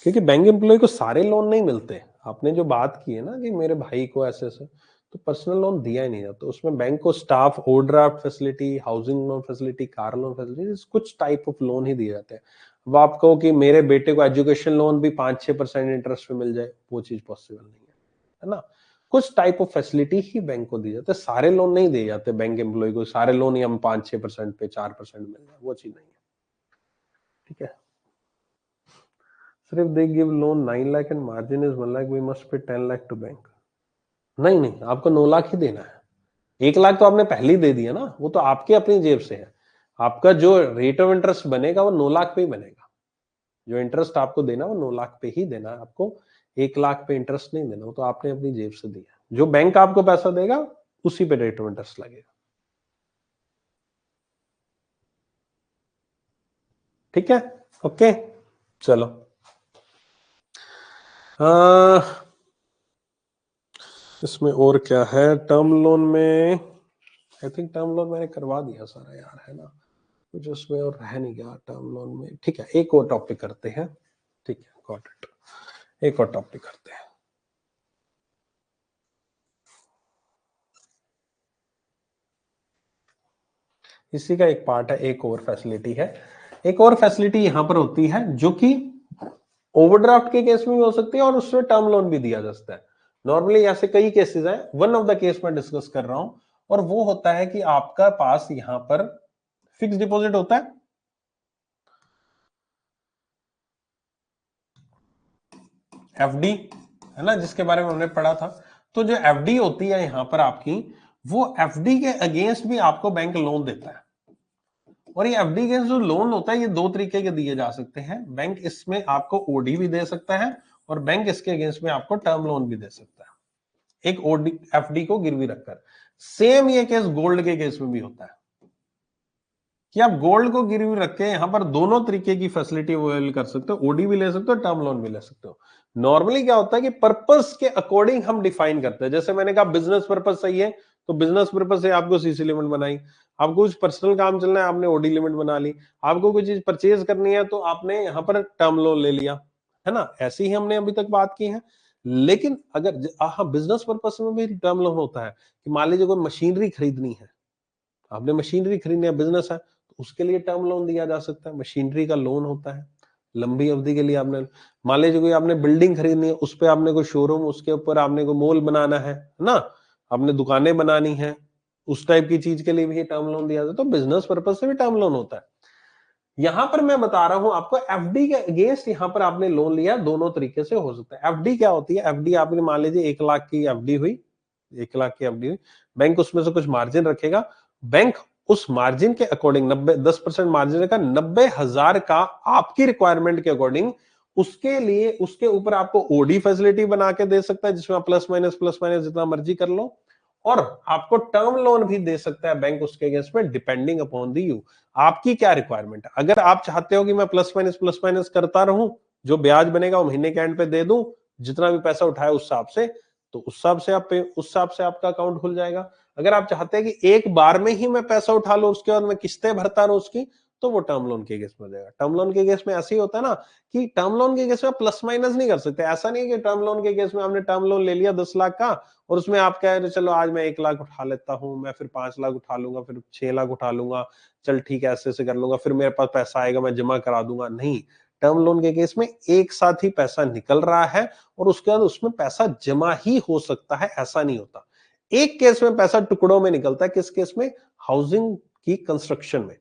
क्योंकि बैंक एम्प्लॉय को सारे लोन नहीं मिलते। आपने जो बात की है ना कि मेरे भाई को ऐसे ऐसे, तो पर्सनल लोन दिया ही नहीं जाता, उसमें बैंक को staff overdraft facility, housing loan facility, car loan facility, कुछ टाइप ऑफ लोन ही दिए जाते हैं। अब आप कहो कि मेरे बेटे को एजुकेशन लोन भी 5-6% इंटरेस्ट पे मिल जाए, वो चीज पॉसिबल नहीं है ना। कुछ type of facility he bank को दी जाती है, सारे लोन नहीं दिए जाते बैंक एम्प्लॉय को, सारे लोन ही हम 5-6% पे 4% मिल जाए, वो चीज नहीं है। ठीक है, सिर्फ they give loan 9 lakh and margin is 1 lakh, we must pay 10 lakh to bank. नहीं नहीं, आपको 9 लाख ही देना है। 1 लाख तो आपने पहले ही दे दिया ना, वो तो आपके अपनी जेब से है। आपका जो रेट ऑफ इंटरेस्ट बनेगा वो 9 लाख पे ही बनेगा। जो इंटरेस्ट आपको देना वो 9 लाख पे ही देना है आपको, 1 लाख पे इंटरेस्ट नहीं देना, वो तो आपने अपनी जेब से दिया। जो बैंक आपको पैसा देगा उसी पे रेट ऑफ इंटरेस्ट लगेगा। ठीक है, ओके, चलो। आ, इसमें और क्या है टर्म लोन में? आई थिंक टर्म लोन मैंने करवा दिया सारा यार, है ना। कुछ उसमें और रह नहीं गया टर्म लोन में। ठीक है, एक और टॉपिक करते हैं। ठीक है, गॉट इट, एक और टॉपिक करते हैं। इसी का एक पार्ट है, एक और फैसिलिटी है। एक और फैसिलिटी यहां पर होती है जो कि ओवरड्राफ्ट के केस में भी हो सकती है और उसमें टर्म लोन भी दिया जा सकता है। नॉर्मली ऐसे कई केसेस हैं, वन ऑफ द केस मैं डिस्कस कर रहा हूं, और वो होता है कि आपका पास यहां पर फिक्स डिपॉजिट होता है, एफडी, है ना, जिसके बारे में हमने पढ़ा था। तो जो एफडी होती है यहां पर आपकी, वो एफडी के अगेंस्ट भी आपको बैंक लोन देता है। और ये एफडी के जो लोन होता है ये दो तरीके के दिए जा सकते हैं। बैंक इसमें आपको ओडी भी दे सकता है और बैंक इसके अगेंस्ट में आपको टर्म लोन भी दे सकता है, एक ओडी एफडी को गिरवी रखकर। सेम ये केस गोल्ड के केस में भी होता है कि आप गोल्ड को गिरवी रख के यहां पर दोनों तरीके की फैसिलिटी अवेल कर सकते हो, ओडी भी ले सकते हो, टर्म लोन भी ले सकते हो। नॉर्मली क्या होता है कि पर्पस के अकॉर्डिंग हम डिफाइन करते हैं। जैसे मैंने कहा बिजनेस पर्पस सही है, तो बिजनेस पर्पस से आपको सीसी लिमिट बनाई। आपको कुछ पर्सनल काम चलना है, आपने ओडी लिमिट बना ली। आपको कोई चीज परचेज करनी है तो आपने यहां पर टर्म लोन ले लिया, है ना। ऐसे ही हमने अभी तक बात की है। लेकिन अगर हाँ, बिजनेस पर्पस में भी टर्म लोन होता है कि मान लीजिए कोई मशीनरी खरीदनी है, आपने मशीनरी खरीदनी है, बिजनेस है, तो उसके लिए टर्म लोन दिया जा सकता है। मशीनरी का लोन होता है लंबी अवधि के लिए। आपने मान लीजिए कोई आपने बिल्डिंग खरीदनी है, उस पे आपने कोई शोरूम, उसके ऊपर आपने कोई मॉल बनाना है ना, आपने दुकानें बनानी है, उस टाइप की चीज के लिए भी टर्म लोन दिया जाता है। तो बिजनेस पर्पज से भी टर्म लोन होता है। यहां पर मैं बता रहा हूं आपको एफडी के अगेंस्ट यहां पर आपने लोन लिया, दोनों तरीके से हो सकता है। एफडी क्या होती है? एफडी आपने मान लीजिए 1 लाख की एफडी हुई, 1 लाख की एफडी हुई, बैंक उसमें से कुछ मार्जिन रखेगा। बैंक उस मार्जिन के अकॉर्डिंग 10% मार्जिन रखा, 90,000 का आपकी रिक्वायरमेंट के अकॉर्डिंग उसके लिए, उसके ऊपर आपको ओडी फैसिलिटी बना के दे सकता है, जिसमें प्लस माइनस जितना मर्जी कर लो। और आपको टर्म लोन भी दे सकता है बैंक उसके अगेंस्ट में, डिपेंडिंग अपॉन दी यू, आपकी क्या रिक्वायरमेंट है। अगर आप चाहते हो कि मैं प्लस माइनस करता रहूं, जो ब्याज बनेगा वो महीने के एंड पे दे दूं, जितना भी पैसा उठाया उस हिसाब से, तो उस हिसाब से उस हिसाब से आपका अकाउंट खुल जाएगा। अगर आप चाहते हैं कि एक बार में ही मैं पैसा उठा लूं, उसके बाद मैं किस्तें भरता रहूं उसकी, तो वो टर्म लोन के केस में हो जाएगा। टर्म लोन के केस में ऐसे ही होता है ना कि टर्म लोन के केस में प्लस माइनस नहीं कर सकते। ऐसा नहीं है कि टर्म लोन के केस में आपने टर्म लोन ले लिया 10 लाख का, और उसमें आप कह रहे चलो आज मैं 1 लाख उठा लेता हूं, मैं फिर 5 लाख उठा लूंगा, फिर 6 लाख उठा लूंगा, चल ठीक है ऐसे ऐसे कर लूंगा, फिर मेरे पास पैसा आएगा मैं जमा करा दूंगा। नहीं, टर्म लोन के केस में एक साथ ही पैसा निकल रहा है और उसके बाद उसमें पैसा जमा ही हो सकता है, ऐसा नहीं होता। एक केस में पैसा टुकड़ों में निकलता है, किस केस में? हाउसिंग की कंस्ट्रक्शन में।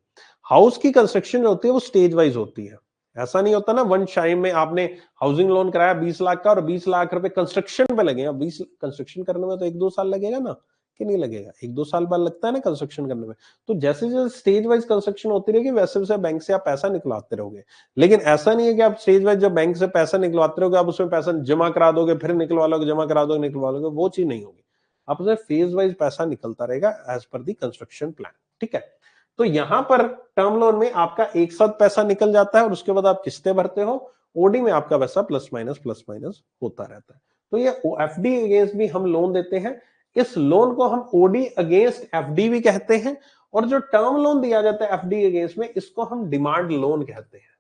हाउस की कंस्ट्रक्शन जो होती है वो स्टेज वाइज होती है। ऐसा नहीं होता ना वन टाइम में आपने हाउसिंग लोन कराया 20 लाख का और 20 लाख रुपए कंस्ट्रक्शन पे लगे। 20 कंस्ट्रक्शन करने में तो 1-2 साल लगेगा ना, कि नहीं लगेगा? 1-2 साल बाद लगता है ना कंस्ट्रक्शन करने में। तो जैसे जैसे स्टेज वाइज कंस्ट्रक्शन होती रहेगी, वैसे वैसे बैंक से आप पैसा निकलवाते रहोगे। लेकिन ऐसा नहीं है कि आप स्टेज वाइज जब बैंक से पैसा निकलवाते रहोगे, आप उसमें पैसा जमा करा दोगे, फिर निकलवा लोगे, जमा करा दोगे, निकलवा लोगे, वो चीज नहीं होगी। आप उसमें फेज वाइज पैसा निकलता रहेगा एज पर दी कंस्ट्रक्शन प्लान। ठीक है, तो यहां पर टर्म लोन में आपका एक साथ पैसा निकल जाता है और उसके बाद आप किस्तें भरते हो। ओडी में आपका पैसा प्लस माइनस होता रहता है। तो ये एफडी अगेंस्ट भी हम लोन देते हैं। इस लोन को हम ओडी अगेंस्ट एफडी भी कहते हैं, और जो टर्म लोन दिया जाता है एफडी अगेंस्ट में, इसको हम डिमांड लोन कहते हैं।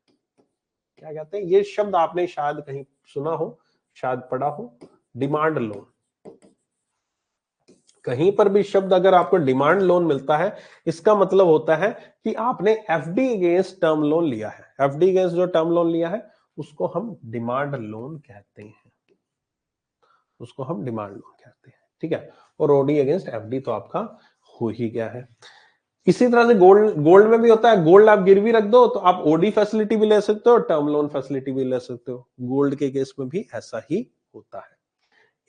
क्या कहते हैं? ये शब्द आपने शायद कहीं सुना हो, शायद पढ़ा हो, डिमांड लोन। कहीं पर भी शब्द अगर आपको डिमांड लोन मिलता है, इसका मतलब होता है कि आपने एफडी अगेंस्ट टर्म लोन लिया है। एफडी अगेंस्ट जो टर्म लोन लिया है उसको हम डिमांड लोन कहते हैं, उसको हम डिमांड लोन कहते हैं। ठीक है, और ओडी अगेंस्ट एफडी तो आपका हो ही गया है। इसी तरह से गोल्ड, गोल्ड में भी होता है। गोल्ड आप गिरवी रख दो तो आप ओडी फैसिलिटी भी ले सकते हो, टर्म लोन फैसिलिटी भी ले सकते हो। गोल्ड के केस में भी ऐसा ही होता है।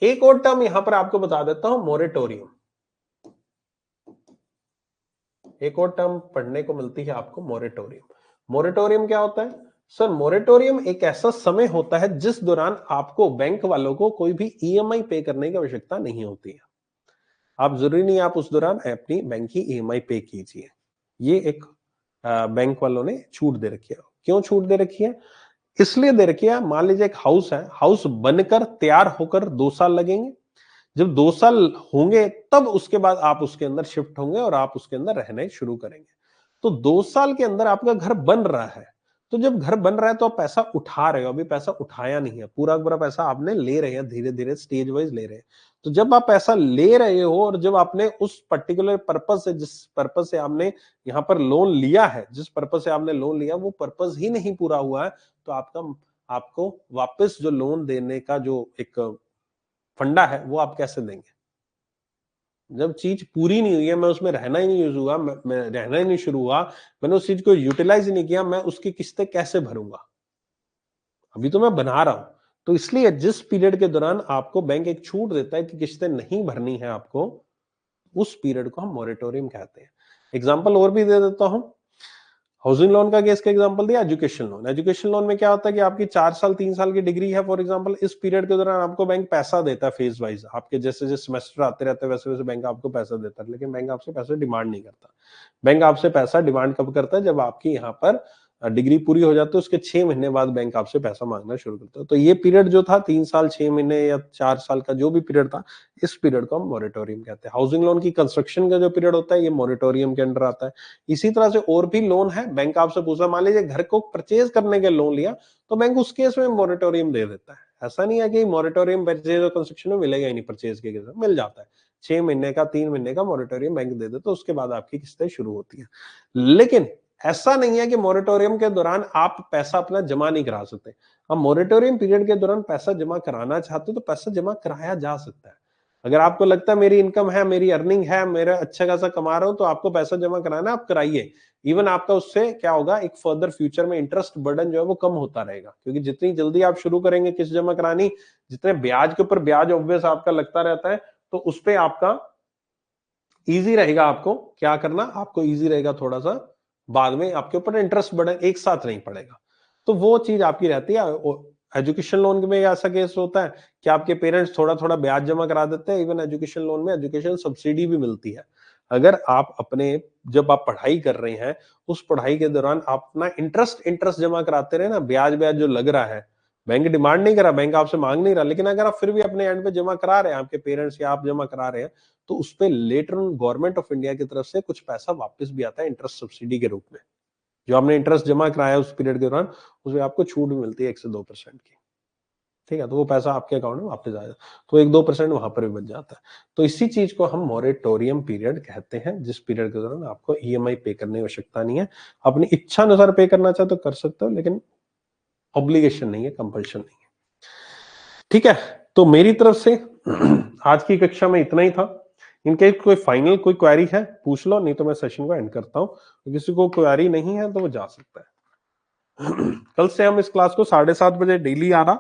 एक और टर्म यहां पर आपको बता देता हूं, मोरेटोरियम। एक और टर्म पढ़ने को मिलती है आपको, मोरेटोरियम। मोरेटोरियम क्या होता है? सर, मोरेटोरियम एक ऐसा समय होता है जिस दौरान आपको, बैंक वालों को, कोई भी ईएमआई पे करने की आवश्यकता नहीं होती है। आप जरूरी नहीं आप उस दौरान अपनी बैंक की ईएमआई पे कीजिए। ये एक बैंक वालों ने छूट दे रखी है। क्यों छूट दे रखी है? इसलिए दे रखी है, मान लीजिए एक हाउस है, हाउस बनकर तैयार होकर 2 साल लगेंगे। जब 2 साल होंगे तब उसके बाद आप उसके अंदर शिफ्ट होंगे और आप उसके अंदर रहने शुरू करेंगे। तो 2 साल के अंदर आपका घर बन रहा है, तो जब घर बन रहा है तो आप पैसा उठा रहे हो, अभी पैसा उठाया नहीं है, पूरा पूरा पैसा आपने ले रहे हैं, धीरे धीरे स्टेज वाइज ले रहे हैं। तो जब आप पैसा ले रहे हो और जब आपने उस पर्टिकुलर पर्पज से, जिस पर्पज से आपने यहाँ पर लोन लिया है, जिस पर्पज से आपने लोन लिया वो पर्पज ही नहीं पूरा हुआ है, तो आपको वापस जो लोन देने का जो एक फंडा है वो आप कैसे देंगे? जब चीज पूरी नहीं हुई है, मैं उसमें रहना ही नहीं हुआ, मैं रहना ही नहीं शुरू हुआ, मैंने उस चीज को यूटिलाइज नहीं किया, मैं उसकी किस्तें कैसे भरूंगा? अभी तो मैं बना रहा हूं। तो इसलिए जिस पीरियड के दौरान आपको बैंक एक छूट देता है कि किस्तें नहीं भरनी है आपको, उस पीरियड को हम मॉरेटोरियम कहते हैं। एग्जांपल और भी दे देता हूं। हाउसिंग लोन का केस का एग्जांपल दिया, एजुकेशन लोन। एजुकेशन लोन में क्या होता है कि आपकी 4 साल 3 साल की डिग्री है फॉर एग्जांपल, इस पीरियड के दौरान आपको बैंक पैसा देता है फेज वाइज, आपके जैसे जैसे सेमेस्टर आते रहते हैं वैसे वैसे बैंक आपको पैसा देता है, लेकिन बैंक आपसे पैसा डिमांड नहीं करता। बैंक आपसे पैसा डिमांड कब करता है? जब आपकी यहाँ पर डिग्री पूरी हो जाती है, उसके 6 महीने बाद बैंक आपसे पैसा मांगना शुरू करता है। तो ये पीरियड जो था 3 साल 6 महीने या 4 साल का जो भी पीरियड था, इस पीरियड को हम मॉरेटोरियम कहते हैं। हाउसिंग लोन की कंस्ट्रक्शन का जो पीरियड होता है ये मॉरेटोरियम के अंडर आता है। इसी तरह से और भी लोन है, बैंक आपसे पूछा, मान लीजिए घर को परचेज करने के लोन लिया, तो बैंक उस केस में मॉरेटोरियम दे देता है। ऐसा नहीं है कि मॉरेटोरियम परचेज और कंस्ट्रक्शन में मिलेगा ही नहीं, परचेज के केस में मिल जाता है। 6 महीने का 3 महीने का मॉरेटोरियम बैंक दे देता है, उसके बाद आपकी किस्तें शुरू होती है। लेकिन ऐसा नहीं है कि मॉरेटोरियम के दौरान आप पैसा अपना जमा नहीं करा सकते। आप मॉरेटोरियम पीरियड के दौरान पैसा जमा कराना चाहते हो तो पैसा जमा कराया जा सकता है। अगर आपको लगता है मेरी इनकम है, मेरी अर्निंग है, मेरा अच्छा खासा कमा रहा हूं, तो आपको पैसा जमा कराना है, आप कराइए। इवन आपका उससे क्या होगा, एक फर्दर फ्यूचर में इंटरेस्ट बर्डन जो है वो कम होता रहेगा, क्योंकि जितनी जल्दी आप शुरू करेंगे किस्त जमा करानी, जितने ब्याज के ऊपर ब्याज ऑब्वियस आपका लगता रहता है, तो उस पर आपका ईजी रहेगा। आपको क्या करना, आपको ईजी रहेगा थोड़ा सा, बाद में आपके ऊपर इंटरेस्ट बर्डन एक साथ नहीं पड़ेगा। तो वो चीज आपकी रहती है। एजुकेशन लोन में ऐसा केस होता है कि आपके पेरेंट्स थोड़ा थोड़ा ब्याज जमा करा देते हैं। इवन एजुकेशन लोन में एजुकेशन सब्सिडी भी मिलती है। अगर आप अपने, जब आप पढ़ाई कर रहे हैं, उस पढ़ाई के दौरान आप अपना इंटरेस्ट इंटरेस्ट जमा कराते रहे ना, ब्याज ब्याज जो लग रहा है, बैंक डिमांड नहीं करा, बैंक आपसे मांग नहीं रहा, लेकिन अगर आप फिर भी अपने एंड पे जमा करा रहे हैं, आपके पेरेंट्स या आप जमा करा रहे हैं, तो उस पे लेटर गवर्नमेंट ऑफ इंडिया की तरफ से कुछ पैसा वापस भी आता है इंटरेस्ट सब्सिडी के रूप में। जो आपने इंटरेस्ट जमा कराया उस पीरियड के दौरान, उसमें आपको छूट भी मिलती है 1 से 2% की। ठीक है, तो वो पैसा आपके अकाउंट में वापस आएगा, तो 1-2% वहां पर भी बच जाता है। तो इसी चीज को हम मॉरेटोरियम पीरियड कहते हैं, जिस पीरियड के दौरान आपको ईएमआई पे करने की आवश्यकता नहीं है। अपनी इच्छा अनुसार पे करना चाहे तो कर सकते हो, लेकिन ऑब्लिगेशन नहीं है, कंपल्शन नहीं है। ठीक है, तो मेरी तरफ से आज की कक्षा में इतना ही था। इनके कोई फाइनल कोई क्वेरी है पूछ लो, नहीं तो मैं सेशन को एंड करता हूँ। तो किसी को क्वेरी नहीं है तो वो जा सकता है। कल से हम इस क्लास को 7:30 बजे डेली आना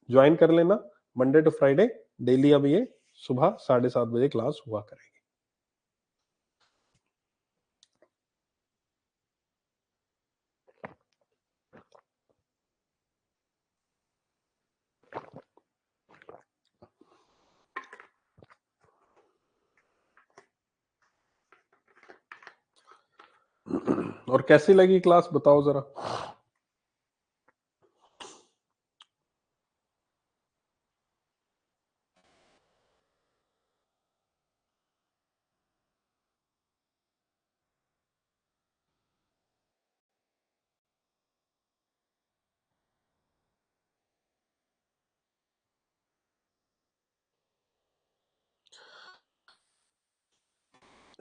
ज्वाइन कर लेना, मंडे टू फ्राइडे डेली। अब ये सुबह 7:30 बजे क्लास हुआ करेगी। और कैसी लगी क्लास बताओ जरा।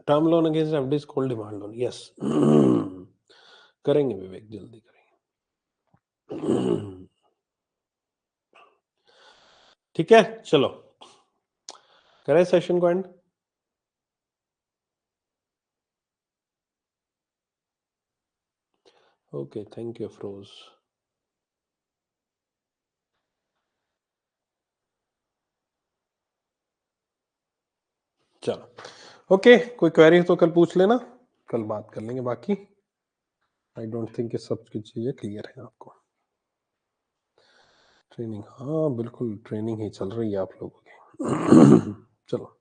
Term loan against FD is called demand loan, yes. करेंगे विवेक, जल्दी करेंगे। ठीक है, चलो करें सेशन को and. Okay, thank you Afroz. चलो ओके, कोई क्वेरी तो कल पूछ लेना, कल बात कर लेंगे बाकी। आई डोंट थिंक ये सब की चीजें क्लियर है आपको। ट्रेनिंग, हाँ बिल्कुल ट्रेनिंग ही चल रही है आप लोगों की। चलो।